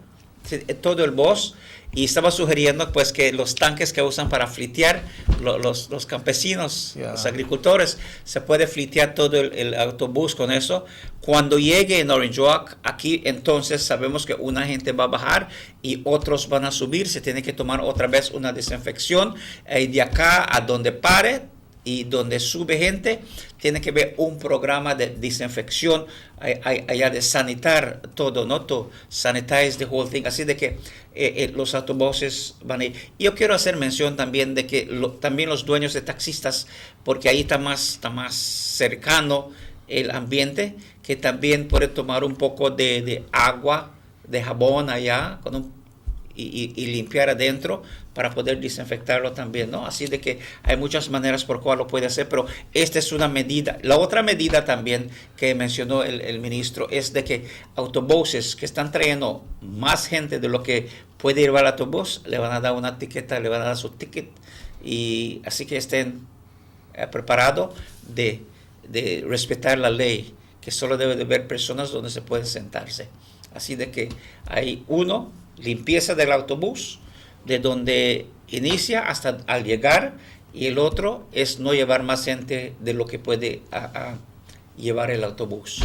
todo el bus, y estaba sugiriendo pues que los tanques que usan para flitear los campesinos, los agricultores, se puede flitear todo el autobús con eso. Cuando llegue en Orange Walk, aquí entonces sabemos que una gente va a bajar y otros van a subir, se tiene que tomar otra vez una desinfección, y de acá a donde pare y donde sube gente, tiene que haber un programa de desinfección, allá de sanitar todo, ¿no? To sanitize the whole thing. Así de que los autobuses van a ir. Yo quiero hacer mención también de que también los dueños de taxistas, porque ahí está más cercano el ambiente, que también puede tomar un poco de agua, de jabón allá, y limpiar adentro para poder desinfectarlo también, ¿no? Así de que hay muchas maneras por cual lo puede hacer, pero esta es una medida. La otra medida también que mencionó el ministro es de que autobuses que están trayendo más gente de lo que puede llevar al autobús, le van a dar una etiqueta, le van a dar su ticket, y así que estén preparados de respetar la ley, que solo debe de haber personas donde se pueden sentarse. Así de que hay limpieza del autobús, de donde inicia hasta al llegar, y el otro es no llevar más gente de lo que puede llevar el autobús.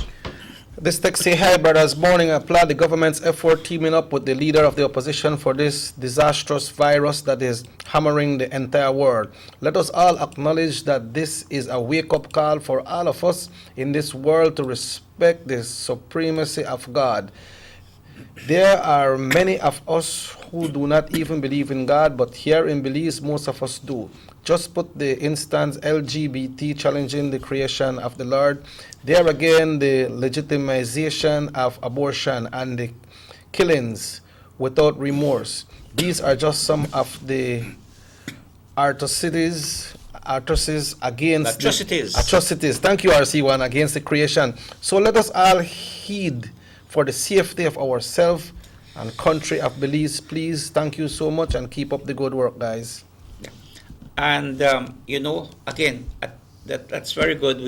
This text say, "Hi brothers, morning. I applaud the government's effort teaming up with the leader of the opposition for this disastrous virus that is hammering the entire world. Let us all acknowledge that this is a wake-up call for all of us in this world to respect the supremacy of God. There are many of us who do not even believe in God, but here in Belize, most of us do. Just put the instance LGBT challenging the creation of the Lord. There again, the legitimization of abortion and the killings without remorse. These are just some of the atrocities against atrocities. Thank you, RC1, against the creation. So let us all heed for the safety of ourselves and country of Belize. Please, thank you so much, and keep up the good work, guys. Yeah. And again, that's very good.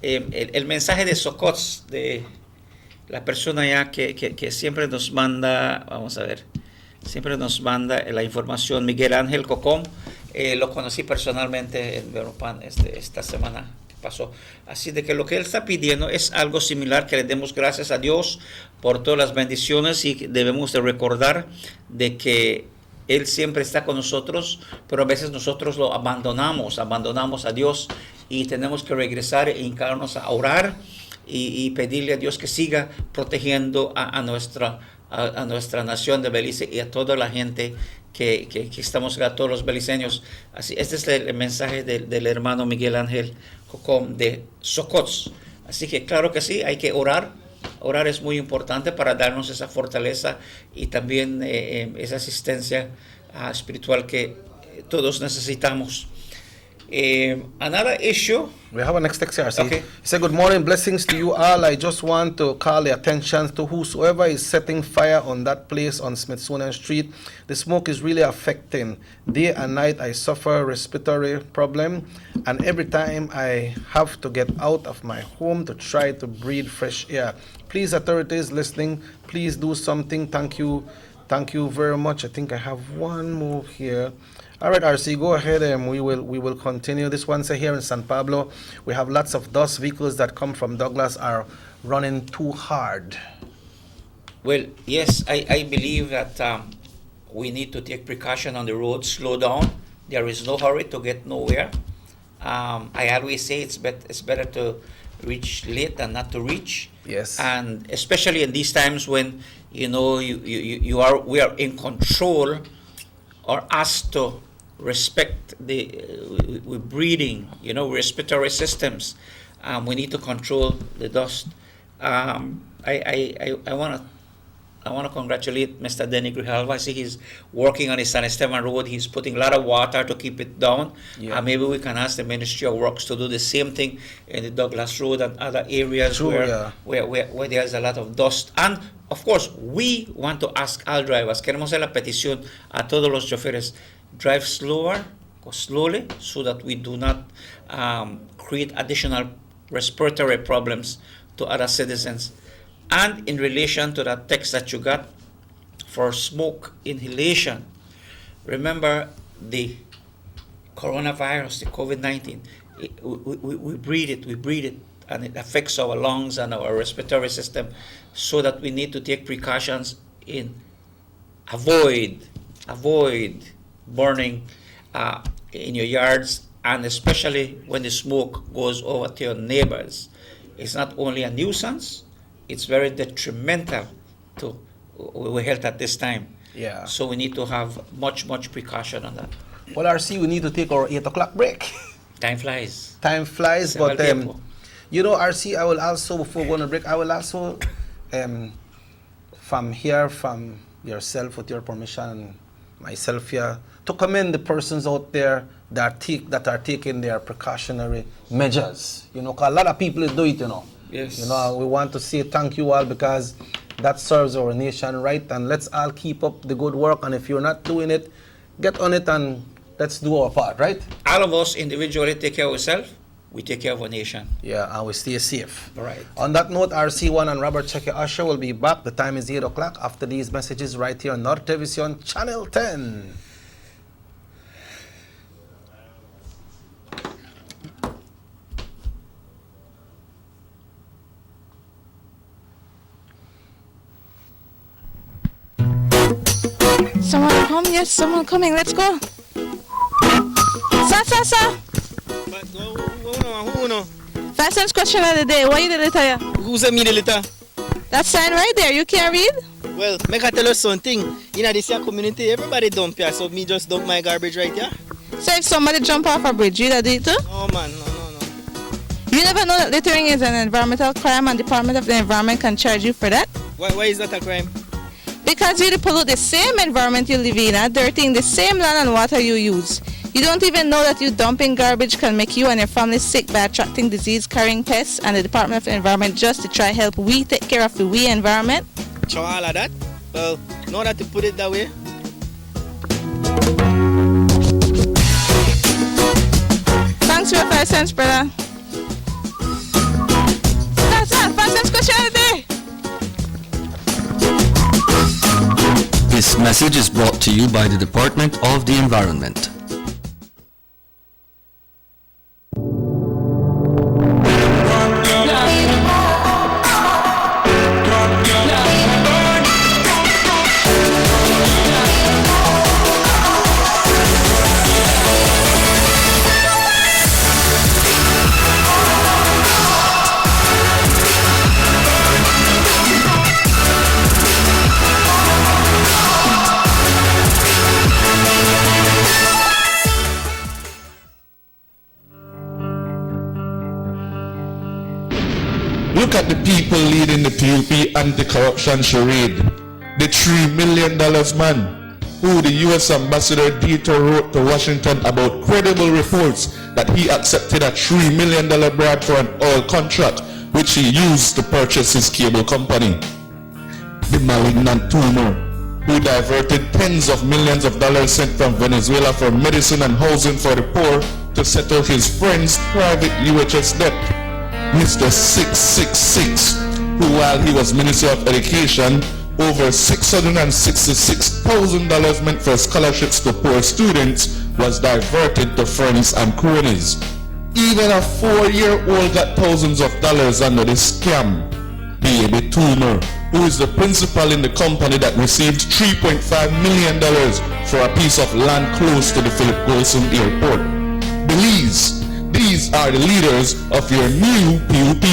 El mensaje de Socots, de la persona ya que siempre nos manda, vamos a ver, siempre nos manda la información, Miguel Ángel Cocom, lo conocí personalmente en Veropan esta semana que pasó. Así de que lo que él está pidiendo es algo similar, que le demos gracias a Dios por todas las bendiciones, y debemos de recordar de que Él siempre está con nosotros, pero a veces nosotros lo abandonamos a Dios, y tenemos que regresar e hincarnos a orar y pedirle a Dios que siga protegiendo a nuestra nación de Belice y a toda la gente que estamos acá, todos los beliceños. Así, este es el mensaje del hermano Miguel Ángel Cocom de Socots. Así que claro que sí, hay que orar. Orar es muy importante para darnos esa fortaleza y también esa asistencia espiritual que todos necesitamos. Another issue. We have a next text here. Okay. He said, good morning, blessings to you all. I just want to call the attention to whosoever is setting fire on that place on Smithsonian Street. The smoke is really affecting. Day and night I suffer respiratory problem, and every time I have to get out of my home to try to breathe fresh air. Please, authorities listening, please do something. Thank you very much. I think I have one more here. All right, RC, go ahead, and we will continue. This one says here in San Pablo, we have lots of dust. Vehicles that come from Douglas are running too hard. Well, yes, I believe that we need to take precaution on the road, slow down. There is no hurry to get nowhere. I always say it's better to reach late than not to reach. Yes. And especially in these times when we are in control, or asked to respect we're breathing, respiratory systems. We need to control the dust. I want to congratulate Mr. Denny Grijalva. I see he's working on his San Esteban Road. He's putting a lot of water to keep it down. Yeah. Maybe we can ask the Ministry of Works to do the same thing in the Douglas Road and other areas where there's a lot of dust. And of course, we want to ask all drivers, queremos hacer la petición a todos los choferes, drive slower, go slowly, so that we do not create additional respiratory problems to other citizens. And in relation to that text that you got for smoke inhalation, remember the coronavirus, the COVID-19, we breathe it, and it affects our lungs and our respiratory system, so that we need to take precautions in avoid burning in your yards, and especially when the smoke goes over to your neighbors. It's not only a nuisance, it's very detrimental to our health at this time. Yeah. So we need to have much precaution on that. Well, RC, we need to take our 8 o'clock break. Time flies. Time flies, but RC, I will also, before going to break, I will also, from yourself, with your permission, myself here, to commend the persons out there that are taking their precautionary measures. 'Cause a lot of people do it, Yes. We want to say thank you all, because that serves our nation right, and let's all keep up the good work. And if you're not doing it, get on it and let's do our part, right? All of us individually take care of ourselves, we take care of our nation. Yeah, and we stay safe. Right. On that note, RC1 and Robert Cheque Usher will be back. The time is 8 o'clock after these messages right here on Nortevision Channel 10. Someone come? Yes, someone coming. Let's go. Sir. Fastest question of the day. Why you the letter here? Who's a me the letter? That sign right there. You can't read? Well, make I tell you something. In this here community, everybody dump here, so me just dump my garbage right here. So if somebody jump off a bridge, you do it too? Oh man, no. You never know that littering is an environmental crime, and Department of the Environment can charge you for that? Why is that a crime? Because you pollute the same environment you live in, dirtying the same land and water you use. You don't even know that you dumping garbage can make you and your family sick by attracting disease-carrying pests, and the Department of the Environment just to try help we take care of the environment. So all of that? Well, now that you put it that way. Thanks for your 5 cents, brother. That's that 5 cents question of the day. This message is brought to you by the Department of the Environment. Look at the people leading the PUP anti-corruption charade. The $3 million man, who the U.S. Ambassador Dieter wrote to Washington about credible reports that he accepted a $3 million bribe for an oil contract, which he used to purchase his cable company. The malignant tumor, who diverted tens of millions of dollars sent from Venezuela for medicine and housing for the poor to settle his friend's private UHS debt. Mr. 666, who while he was Minister of Education, over $666,000 meant for scholarships to poor students was diverted to friends and cronies. Even a 4-year-old got thousands of dollars under this scam. Baby Toomer, who is the principal in the company that received $3.5 million for a piece of land close to the Philip Golson Airport. Belize. These are the leaders of your new PUP.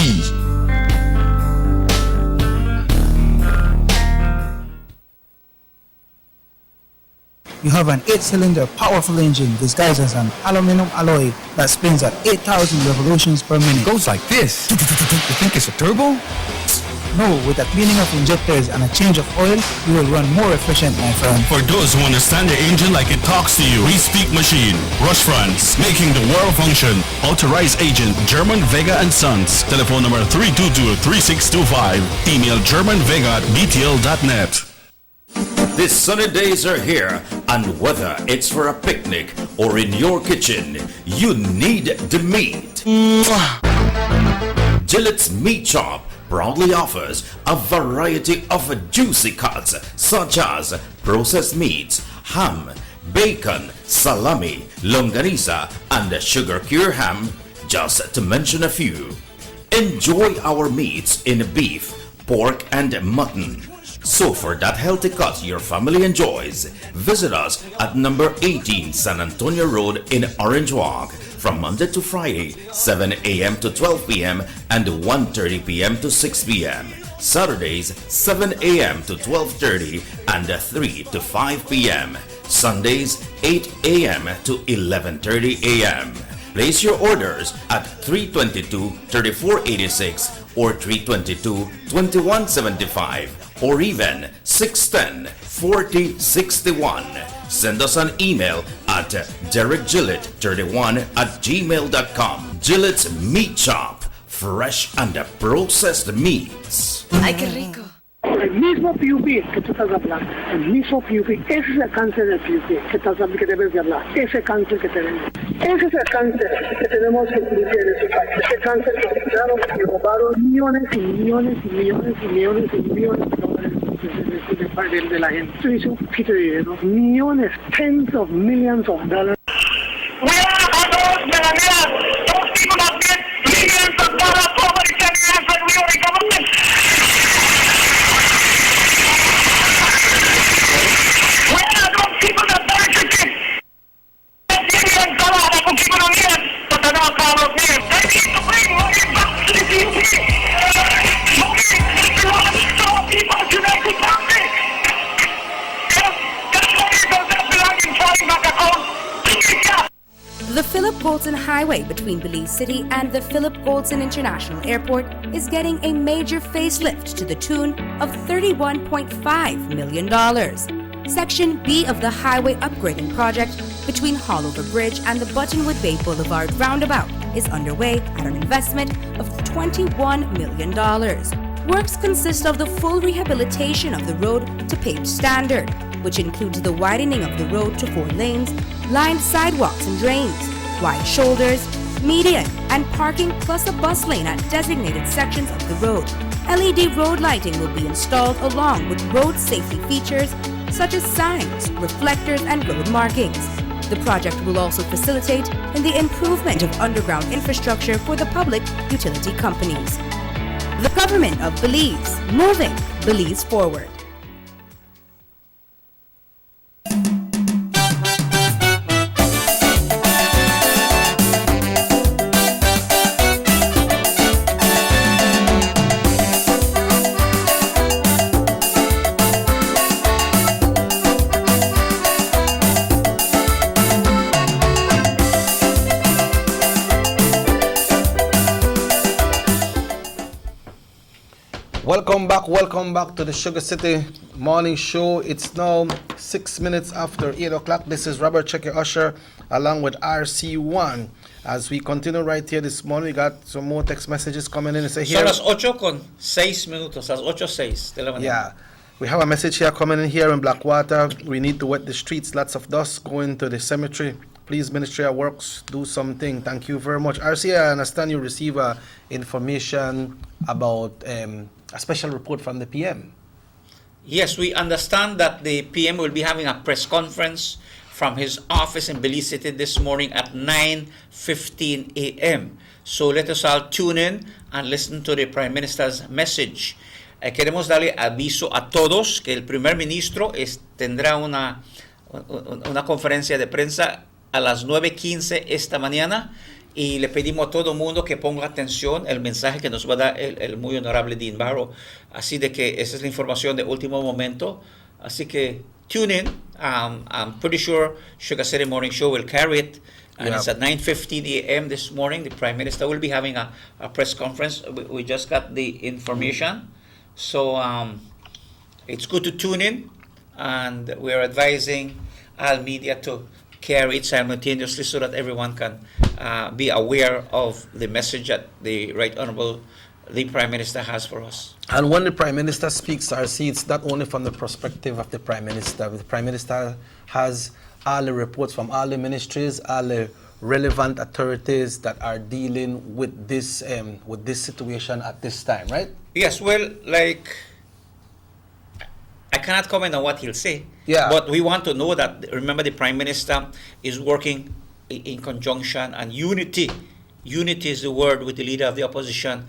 You have an 8-cylinder powerful engine disguised as an aluminum alloy that spins at 8,000 revolutions per minute. Goes like this. You think it's a turbo? No, with a cleaning of injectors and a change of oil, you will run more efficient, my friend. For those who understand the engine like it talks to you, we speak machine. Rush France, making the world function. Authorized agent German Vega and Sons. Telephone number 322-3625. Email germanvega@btl.net. The sunny days are here, and whether it's for a picnic or in your kitchen, you need the meat. Gillette's Meat Chop proudly offers a variety of juicy cuts such as processed meats, ham, bacon, salami, longaniza, and sugar cure ham, just to mention a few. Enjoy our meats in beef, pork, and mutton. So for that healthy cut your family enjoys, visit us at number 18 San Antonio Road in Orange Walk from Monday to Friday, 7 a.m. to 12 p.m. and 1:30 p.m. to 6 p.m. Saturdays, 7 a.m. to 12:30 and 3 to 5 p.m. Sundays, 8 a.m. to 11:30 a.m. Place your orders at 322-3486 or 322-2175 or even 610-4061. Send us an email at derekgillett31@gmail.com. Gillette's Meat Chop, fresh and processed meats. Ay, qué rico. El mismo PUP que tú estás hablando, el mismo PUP, ese es el cáncer del PUP que estás hablando, que debes de hablar, ese cáncer que tenemos. Ese es el cáncer que tenemos que cumplir en este país. Ese cáncer que quitaron y robaron millones y millones y millones y millones y millones de dólares de la gente. Esto hizo un poquito de dinero, millones, tens of millions of dollars. Those people that get millions of dollars, nobody can answer the real government. The Philip Golson Highway between Belize City and the Philip Golson International Airport is getting a major facelift to the tune of $31.5 million. Section B of the highway upgrading project between Haulover Bridge and the Buttonwood Bay Boulevard roundabout is underway at an investment of $21 million. Works consist of the full rehabilitation of the road to paved standard, which includes the widening of the road to 4 lanes, lined sidewalks and drains, wide shoulders, median, and parking plus a bus lane at designated sections of the road. LED road lighting will be installed along with road safety features such as signs, reflectors, and road markings. The project will also facilitate in the improvement of underground infrastructure for the public utility companies. The government of Belize, moving Belize forward. Welcome back to the Sugar City Morning Show. It's now 6 minutes after 8 o'clock. This is Robert Checker Usher along with RC1. As we continue right here this morning, we got some more text messages coming in. Say here, Son las 8:06, las 8:06 de la mañana. Yeah, we have a message here coming in here in Blackwater. We need to wet the streets. Lots of dust going to the cemetery. Please, Ministry of Works, do something. Thank you very much. RC, I understand you receive information about a special report from the PM. Yes, we understand that the PM will be having a press conference from his office in Belize City this morning at 9:15 a.m. So let us all tune in and listen to the Prime Minister's message. Queremos darle aviso a todos que el primer ministro tendrá una conferencia de prensa a las 9:15 esta mañana. Y le pedimos a todo el mundo que ponga atención el mensaje que nos va a dar el muy honorable Dean Barrow. Así de que esa es la información de último momento. Así que tune in. I'm pretty sure Sugar City Morning Show will carry it. And it's at 9:15 a.m. this morning. The Prime Minister will be having a press conference. We just got the information. So it's good to tune in. And we're advising all media to carry it simultaneously so that everyone can be aware of the message that the Right Honorable the Prime Minister has for us. And when the Prime Minister speaks, RC, it's not only from the perspective of the Prime Minister. The Prime Minister has all the reports from all the ministries, all the relevant authorities that are dealing with this situation at this time, right? Yes, well, like, I cannot comment on what he'll say. Yeah. But we want to know that, remember, the Prime Minister is working in conjunction and unity. Unity is the word with the leader of the opposition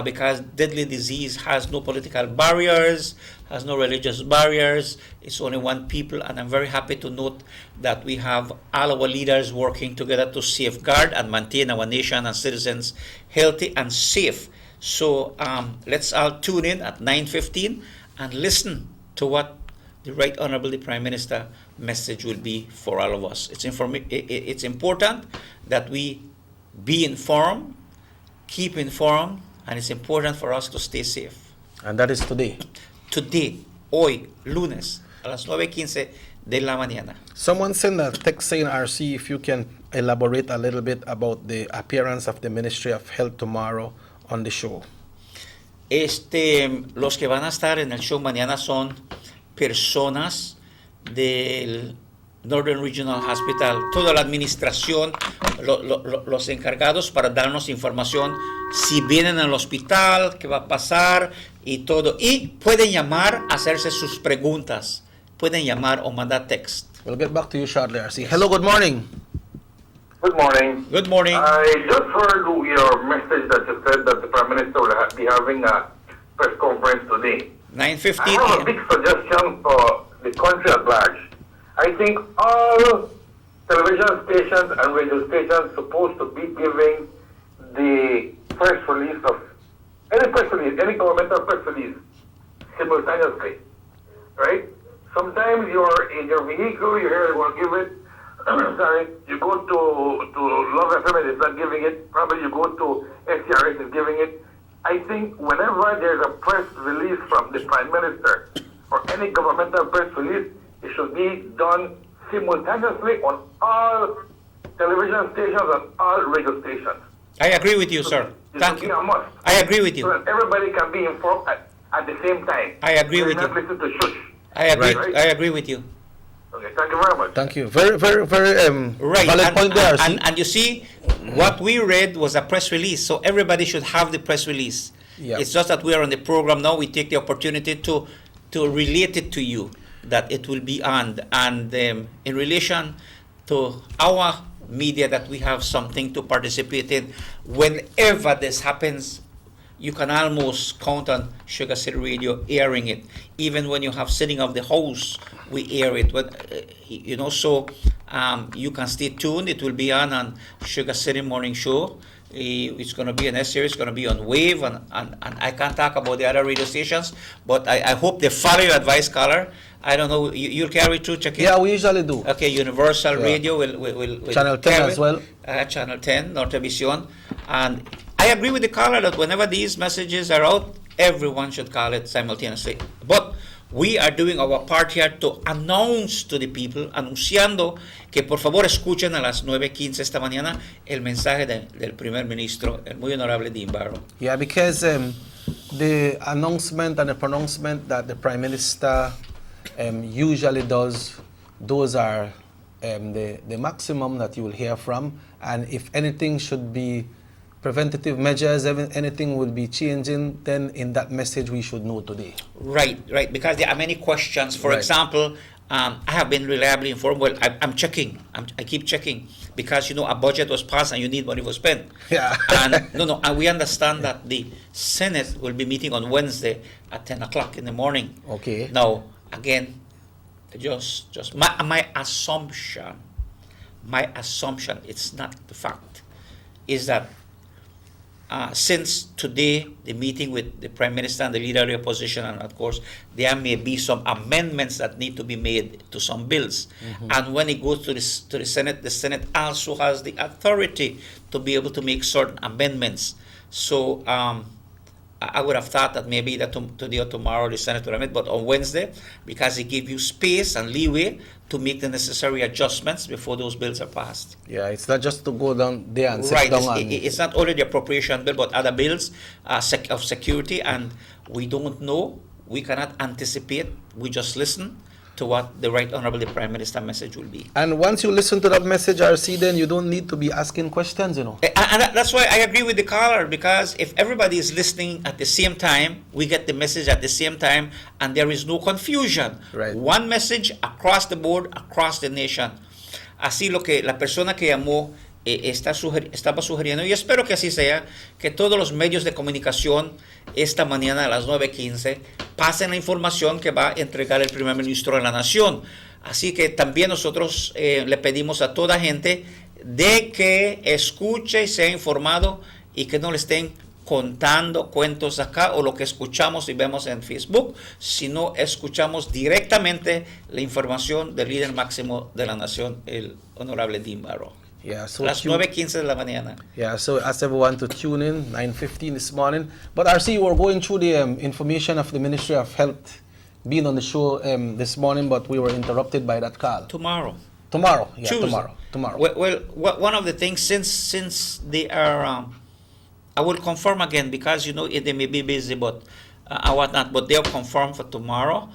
because deadly disease has no political barriers, has no religious barriers. It's only one people. And I'm very happy to note that we have all our leaders working together to safeguard and maintain our nation and citizens healthy and safe. So let's all tune in at 9:15 and listen to what the Right Honorable the Prime Minister message will be for all of us. It's important that we be informed, keep informed, and it's important for us to stay safe. And that is today. Today, hoy, lunes, a las 9:15 de la mañana. Someone sent a text saying, RC, if you can elaborate a little bit about the appearance of the Ministry of Health tomorrow on the show. Los que van a estar en el show mañana son personas del Northern Regional Hospital, toda la administración, los encargados para darnos información si vienen al hospital, qué va a pasar y todo. Y pueden llamar, hacerse sus preguntas. Pueden llamar o mandar text. We'll get back to you shortly, RC. Hello, good morning. Good morning. Good morning. I just heard your message that you said that the Prime Minister will be having a press conference today. 9:15 I have a big suggestion for the country at large. I think all television stations and radio stations supposed to be giving the press release of any governmental press release simultaneously, right? Sometimes you're in your vehicle, you hear they will give it. Sorry, you go to Love FM and it's not giving it. Probably you go to SCRS is giving it. I think whenever there's a press release from the Prime Minister or any governmental press release, it should be done simultaneously on all television stations and all radio stations. I agree with you, sir. Thank you. I agree with you. So that everybody can be informed at the same time. I agree with you. Not listen to shush. I agree. Right? I agree with you. Okay, thank you very much. Thank you. Very right. valid point there. And you see, What we read was a press release, so everybody should have the press release. Yeah. It's just that we are on the program now. We take the opportunity to relate it to you, that it will be on. And in relation to our media, that we have something to participate in. Whenever this happens, you can almost count on Sugar City Radio airing it. Even when you have sitting of the house, we air it. But, so you can stay tuned. It will be on Sugar City Morning Show. It's going to be an S-series. It's going to be on Wave. And I can't talk about the other radio stations, but I hope they follow your advice, caller. I don't know, you'll carry through, check it? Yeah, we usually do. Okay, Universal Radio will Channel 10 as well. Channel 10, Nortevisión. And I agree with the caller that whenever these messages are out, everyone should call it simultaneously. But we are doing our part here to announce to the people, anunciando que por favor escuchen a las 9:15 esta mañana el mensaje del primer ministro, el muy honorable Dean Barrow. Yeah, because the announcement and the pronouncement that the Prime Minister usually does, those are the maximum that you will hear from. And if anything should be preventative measures, anything will be changing, then in that message we should know today. Right, because there are many questions. For example, I have been reliably informed. Well, I'm checking. I keep checking because, a budget was passed and you need money for spend. Yeah. And and we understand that the Senate will be meeting on Wednesday at 10 o'clock in the morning. Okay. Now, again, just my assumption, it's not the fact, is that since today, the meeting with the Prime Minister and the Leader of the Opposition, and of course, there may be some amendments that need to be made to some bills. Mm-hmm. And when it goes to the Senate also has the authority to be able to make certain amendments. So I would have thought that maybe that today or tomorrow the Senate will amend, but on Wednesday, because it gives you space and leeway to make the necessary adjustments before those bills are passed. Yeah, it's not just to go down there and sit Right, down. it's not only the appropriation bill, but other bills of security, and we don't know, we cannot anticipate, we just listen to what the Right Honorable the Prime Minister message will be. And once you listen to that message, RC, then you don't need to be asking questions, And that's why I agree with the caller, because if everybody is listening at the same time, we get the message at the same time, and there is no confusion. Right. One message across the board, across the nation. Así lo que la persona que llamó estaba sugiriendo, y espero que así sea, que todos los medios de comunicación esta mañana a las 9:15 pasen la información que va a entregar el primer ministro de la nación. Así que también nosotros le pedimos a toda gente de que escuche y sea informado y que no le estén contando cuentos acá o lo que escuchamos y vemos en Facebook, sino escuchamos directamente la información del líder máximo de la nación, el honorable Dean Barrow. Yeah, so las 9:15 de la mañana. Yeah, so ask everyone to tune in, 9:15 this morning. But RC, we're going through the information of the Ministry of Health being on the show this morning, but we were interrupted by that call. Tomorrow, yeah, Tuesday. tomorrow. Well, one of the things, since they are, I will confirm again, because they may be busy, but whatnot, but they'll confirm for tomorrow.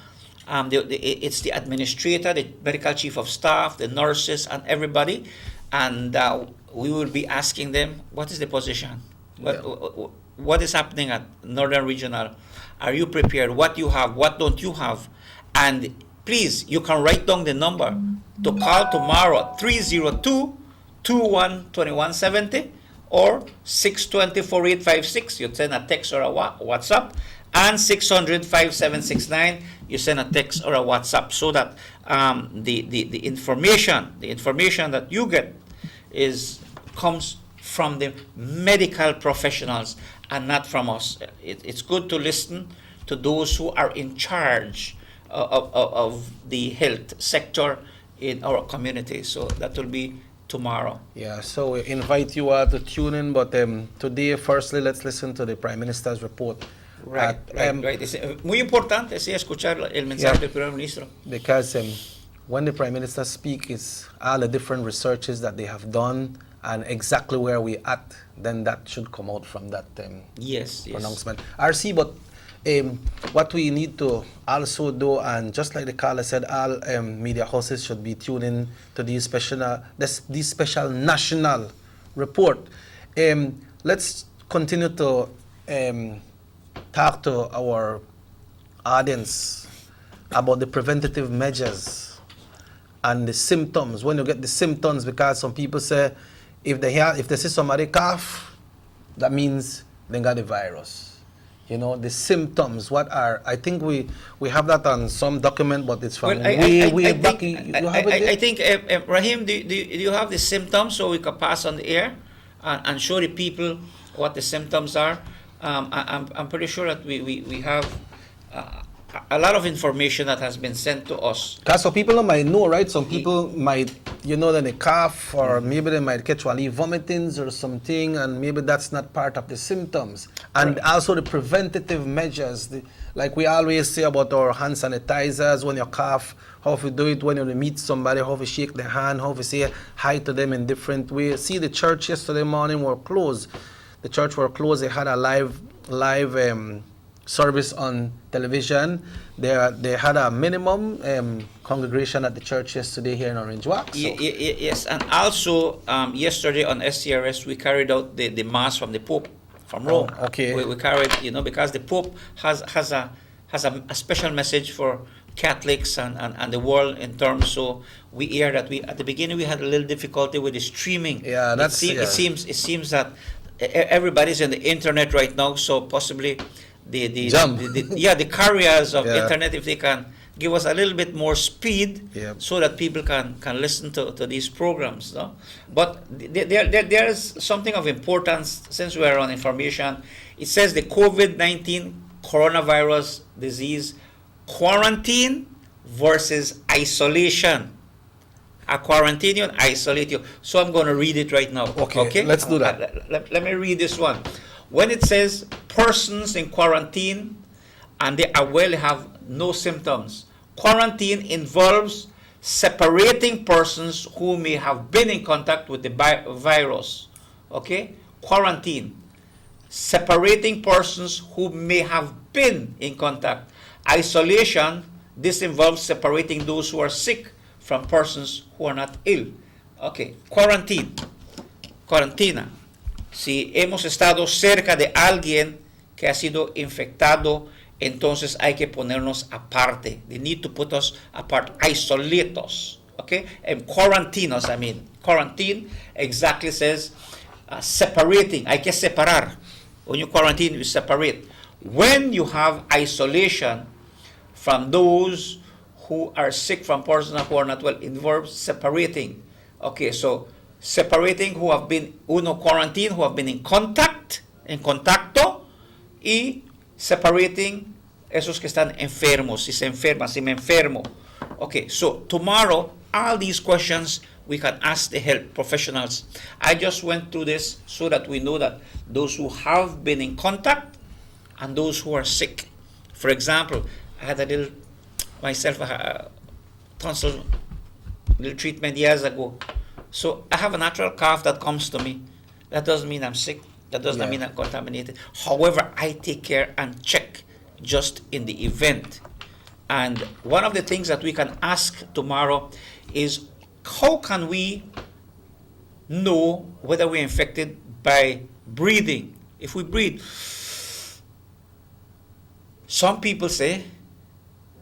It's the administrator, the medical chief of staff, the nurses, and everybody. And we will be asking them, what is the position? What is happening at Northern Regional? Are you prepared? What you have? What don't you have? And please, you can write down the number to call tomorrow, 302-21-2170 or 620-4856. You send a text or a WhatsApp. And 600-5769, you send a text or a WhatsApp, so that the information that you get comes from the medical professionals and not from us. It's good to listen to those who are in charge of the health sector in our community. So that will be tomorrow. Yeah, so we invite you all to tune in, but today, firstly, let's listen to the Prime Minister's report. Right. Es muy importante escuchar el mensaje del primer ministro. Because when the Prime Minister speaks, it's all the different researches that they have done and exactly where we're at, then that should come out from that pronouncement. RC, but what we need to also do, and just like the caller said, all media houses should be tuning to these special national report. Let's continue to talk to our audience about the preventative measures and the symptoms. When you get the symptoms, because some people say if they see somebody cough, that means they got the virus. You know, the symptoms, what are, I think we have that on some document, but it's from I think, Rahim, do you have the symptoms so we can pass on the air and show the people what the symptoms are? I'm pretty sure that we have a lot of information that has been sent to us. Because some people might know, right? Some people might, that they cough, or maybe they might catch vomitings or something, and maybe that's not part of the symptoms. And also the preventative measures, like we always say about our hand sanitizers, when you cough, how to do it when you meet somebody, how to shake their hand, how to say hi to them in different ways. See, the church yesterday morning were closed. The church were closed. They had a live service on television. They had a minimum congregation at the church yesterday here in Orange Walk. So. Yes, and also yesterday on SCRS we carried out the mass from the Pope from Rome. Oh, okay. We carried, because the Pope has a special message for Catholics and the world in terms. So we hear that at the beginning we had a little difficulty with the streaming. Yeah, that's it seems that everybody's on the internet right now, so possibly the carriers of internet, if they can give us a little bit more speed, so that people can listen to these programs, no? But there is something of importance since we are on information. It says the COVID-19 coronavirus disease quarantine versus isolation. I quarantine you and isolate you. So I'm going to read it right now. Okay? Let's do that. Let me read this one. When it says persons in quarantine and they are well, have no symptoms, quarantine involves separating persons who may have been in contact with the virus. Okay? Quarantine. Separating persons who may have been in contact. Isolation, this involves separating those who are sick from persons who are not ill. Okay, quarantine. Cuarentena. Si hemos estado cerca de alguien que ha sido infectado, entonces hay que ponernos aparte. They need to put us apart, isolate us. Okay, and quarantine us, quarantine exactly says separating. Hay que separar. When you quarantine, you separate. When you have isolation from those who are sick from persons who are not well, involves separating. Okay, so separating who have been quarantine, who have been in contacto, y separating esos que están enfermos, si se enferma, si me enfermo. Okay, so tomorrow, all these questions we can ask the health professionals. I just went through this so that we know that those who have been in contact and those who are sick. For example, I had a tonsil little treatment years ago. So I have a natural cough that comes to me. That doesn't mean I'm sick. That does not mean I'm contaminated. However, I take care and check just in the event. And one of the things that we can ask tomorrow is, how can we know whether we're infected by breathing? If we breathe, some people say,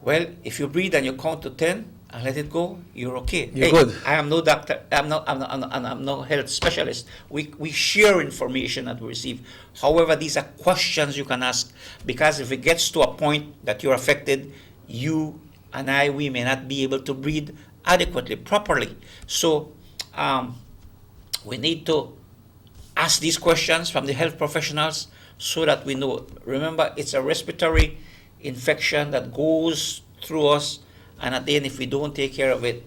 well, if you breathe and you count to 10 and let it go, you're okay. You're good. I am no doctor. I'm no health specialist. We share information that we receive. However, these are questions you can ask, because if it gets to a point that you're affected, you and we may not be able to breathe adequately, properly. So we need to ask these questions from the health professionals so that we know. Remember, it's a respiratory infection that goes through us, and at the end, if we don't take care of it,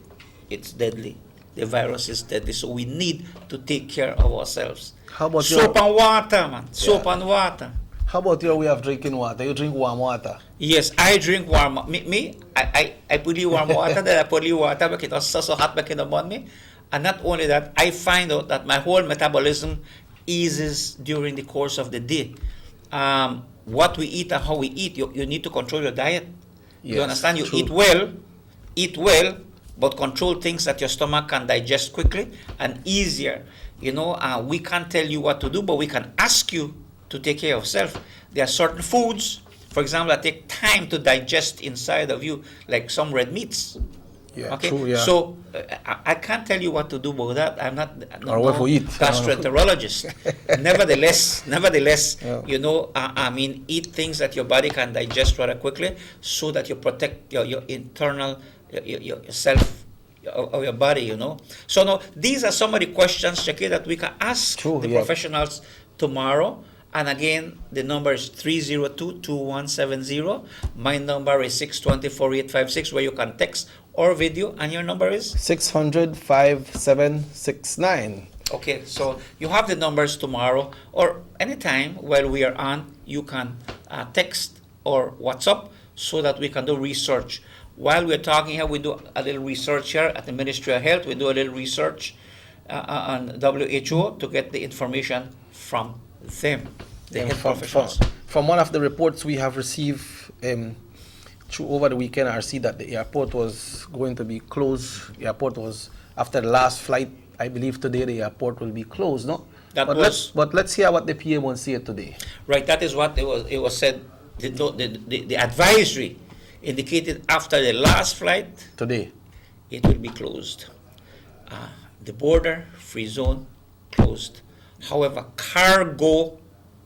it's deadly. The virus is deadly, so we need to take care of ourselves. How about soap and water, man? Soap and water. How about your way of drinking water? You drink warm water? Yes, I drink warm. I put in warm water, then I put in water because it was so hot back in the morning. And not only that, I find out that my whole metabolism eases during the course of the day. What we eat and how we eat, you need to control your diet. Yes, you understand? You true. eat well, but control things that your stomach can digest quickly and easier. we can't tell you what to do, but we can ask you to take care of yourself. There are certain foods, for example, that take time to digest inside of you, like some red meats. Yeah, okay. true, yeah. So I can't tell you what to do about that. I'm not what to eat. gastroenterologist. nevertheless, yeah. I mean, eat things that your body can digest rather quickly, so that you protect your internal yourself of your body. So now these are some of the questions, Shakir, that we can ask the professionals tomorrow. And again, the number is 302-2170. My number is 620-4856, where you can text or video, and your number is 600-5769. Okay, so you have the numbers tomorrow or anytime while we are on. You can text or WhatsApp so that we can do research. While we're talking here, we do a little research here at the Ministry of Health. We do a little research on WHO to get the information from them, the health professionals. From one of the reports we have received through over the weekend, I see that the airport was going to be closed. The airport was, after the last flight, I believe today the airport will be closed, no? But let's hear what the PM will say today. Right, that is what it was said. The advisory indicated after the last flight today, it will be closed. The border, free zone, closed. However, cargo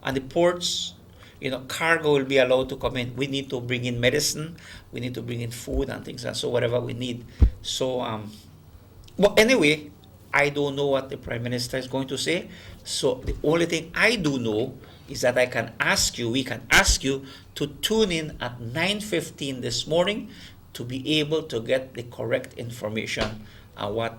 and the ports, cargo will be allowed to come in. We need to bring in medicine, we need to bring in food and things, and so whatever we need. So, but anyway, I don't know what the Prime Minister is going to say. So the only thing I do know is that we can ask you to tune in at 9:15 this morning to be able to get the correct information and what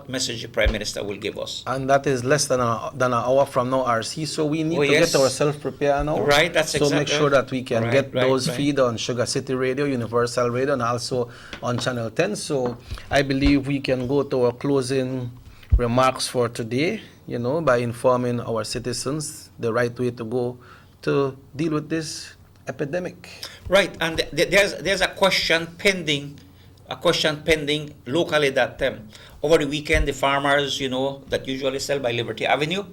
message the Prime Minister will give us. And that is less than an hour from now, RC. So we need to get ourselves prepared now. Right, that's so exactly. Make sure that we can get those feed on Sugar City Radio, Universal Radio, and also on Channel 10. So I believe we can go to our closing remarks for today, by informing our citizens the right way to go to deal with this epidemic. Right, and there's a question pending locally that over the weekend the farmers that usually sell by Liberty Avenue,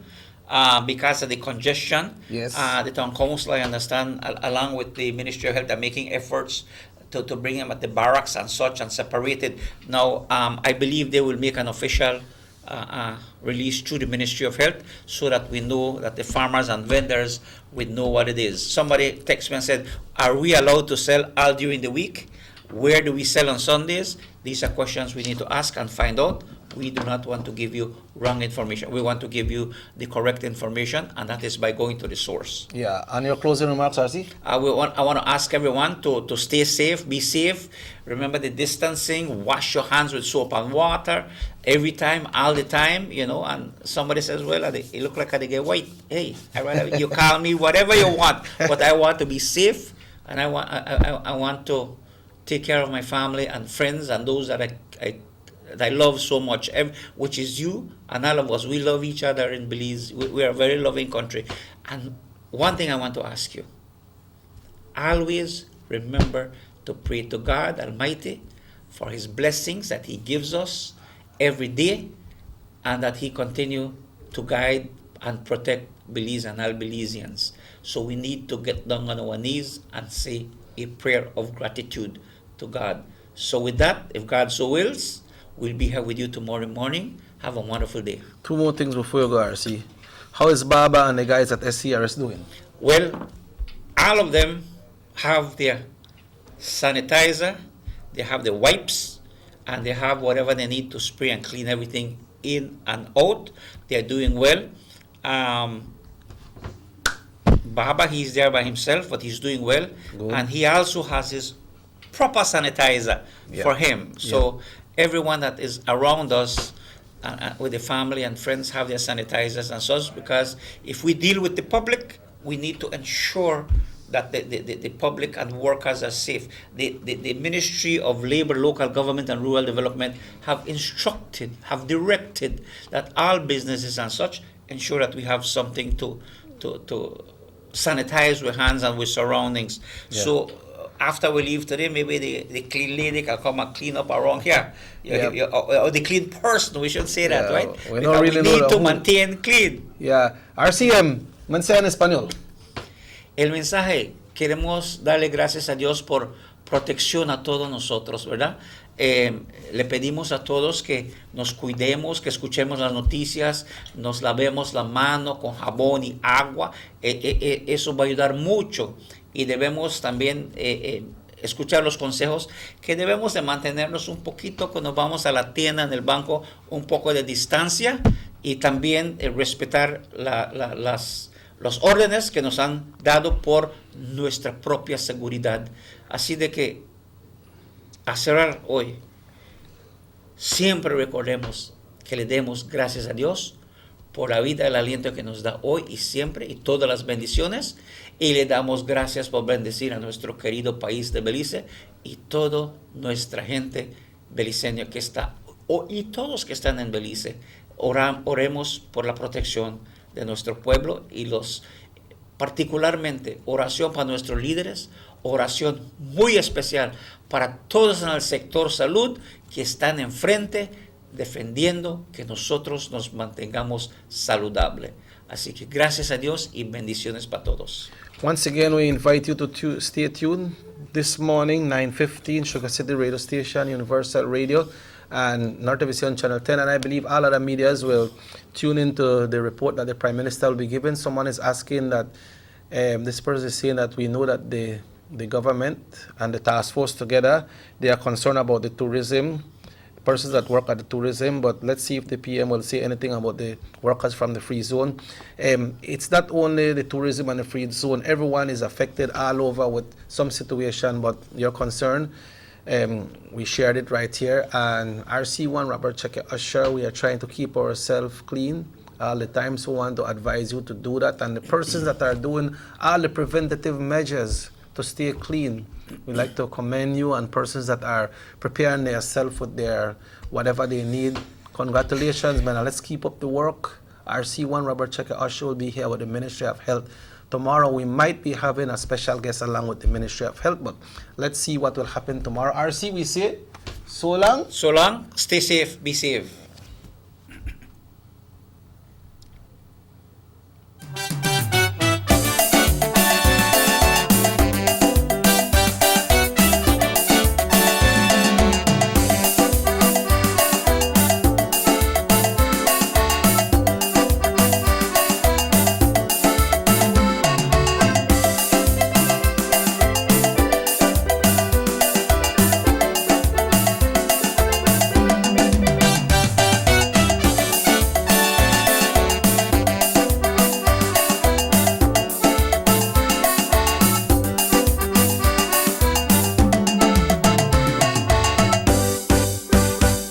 because of the congestion, the town council, I understand, along with the Ministry of Health, are making efforts to bring them at the barracks and such and separated. Now I believe they will make an official release through the Ministry of Health so that we know that the farmers and vendors will know what it is. Somebody texted me and said, are we allowed to sell all during the week? Where do we sell on Sundays? These are questions we need to ask and find out. We do not want to give you wrong information. We want to give you the correct information, and that is by going to the source. Yeah, and your closing remarks, RC? I want to ask everyone to stay safe, be safe. Remember the distancing, wash your hands with soap and water every time, all the time, and somebody says, well, it look like they get white. Hey, I rather you call me whatever you want, but I want to be safe, and I want to take care of my family and friends and those that I love so much, which is you and all of us. We love each other in Belize. We are a very loving country. And one thing I want to ask you, always remember to pray to God Almighty for His blessings that He gives us every day, and that He continue to guide and protect Belize and all Belizeans. So we need to get down on our knees and say a prayer of gratitude to God. So with that, if God so wills, we'll be here with you tomorrow morning. Have a wonderful day. Two more things before you go, RC. How is Baba and the guys at SCRS doing? Well, all of them have their sanitizer, they have the wipes, and they have whatever they need to spray and clean everything in and out. They're doing well. Baba, he's there by himself, but he's doing well. Good. And he also has his proper sanitizer for him. So everyone that is around us with the family and friends have their sanitizers and such, because if we deal with the public, we need to ensure that the public and workers are safe. The Ministry of Labor, Local Government and Rural Development have directed that all businesses and such ensure that we have something to sanitize with hands and with surroundings. So after we leave today, maybe the clean lady can come and clean up around here. Or the clean person, we should say that, right? We don't really need to who. maintain clean. Yeah. RCM, mensaje en español. El mensaje, queremos darle gracias a Dios por protección a todos nosotros, ¿verdad? Le pedimos a todos que nos cuidemos, que escuchemos las noticias, nos lavemos la mano con jabón y agua. Eso va a ayudar mucho. Y debemos también escuchar los consejos que debemos de mantenernos un poquito cuando vamos a la tienda, en el banco, un poco de distancia, y también respetar los órdenes que nos han dado por nuestra propia seguridad. Así de que, a cerrar hoy, siempre recordemos que le demos gracias a Dios por la vida, el aliento que nos da hoy y siempre, y todas las bendiciones, y le damos gracias por bendecir a nuestro querido país de Belice y toda nuestra gente beliceña que está, y todos que están en Belice. Oremos por la protección de nuestro pueblo y particularmente oración para nuestros líderes, oración muy especial para todos en el sector salud que están enfrente defendiendo que nosotros nos mantengamos saludables. Así que gracias a Dios y bendiciones para todos. Once again, we invite you to stay tuned this morning, 9:15, Sugar City Radio Station, Universal Radio, and Nortelevisión Channel 10. And I believe all other medias will tune into the report that the Prime Minister will be giving. Someone is asking that, this person is saying that we know that the government and the task force together, they are concerned about the tourism, persons that work at the tourism, but let's see if the PM will say anything about the workers from the free zone. It's not only the tourism and the free zone, everyone is affected all over with some situation, but your concern, we shared it right here. And RC1, Robert Checker Usher, we are trying to keep ourselves clean all the time, so we want to advise you to do that. And the persons that are doing all the preventative measures to stay clean, we'd like to commend you, and persons that are preparing themselves with their whatever they need. Congratulations, man. Let's keep up the work. RC1 Robert Checker Usher will be here with the Ministry of Health. Tomorrow we might be having a special guest along with the Ministry of Health, but let's see what will happen tomorrow. RC, we say so long. So long. Stay safe. Be safe.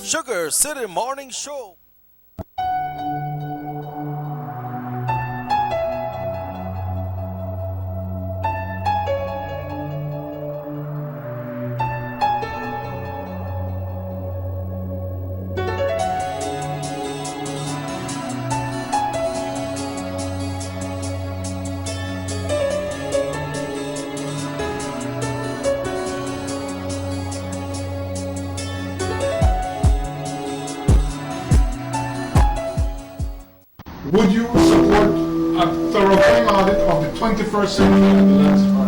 Sugar City Morning Show. Would you support a thorough audit of the 21st century ambulance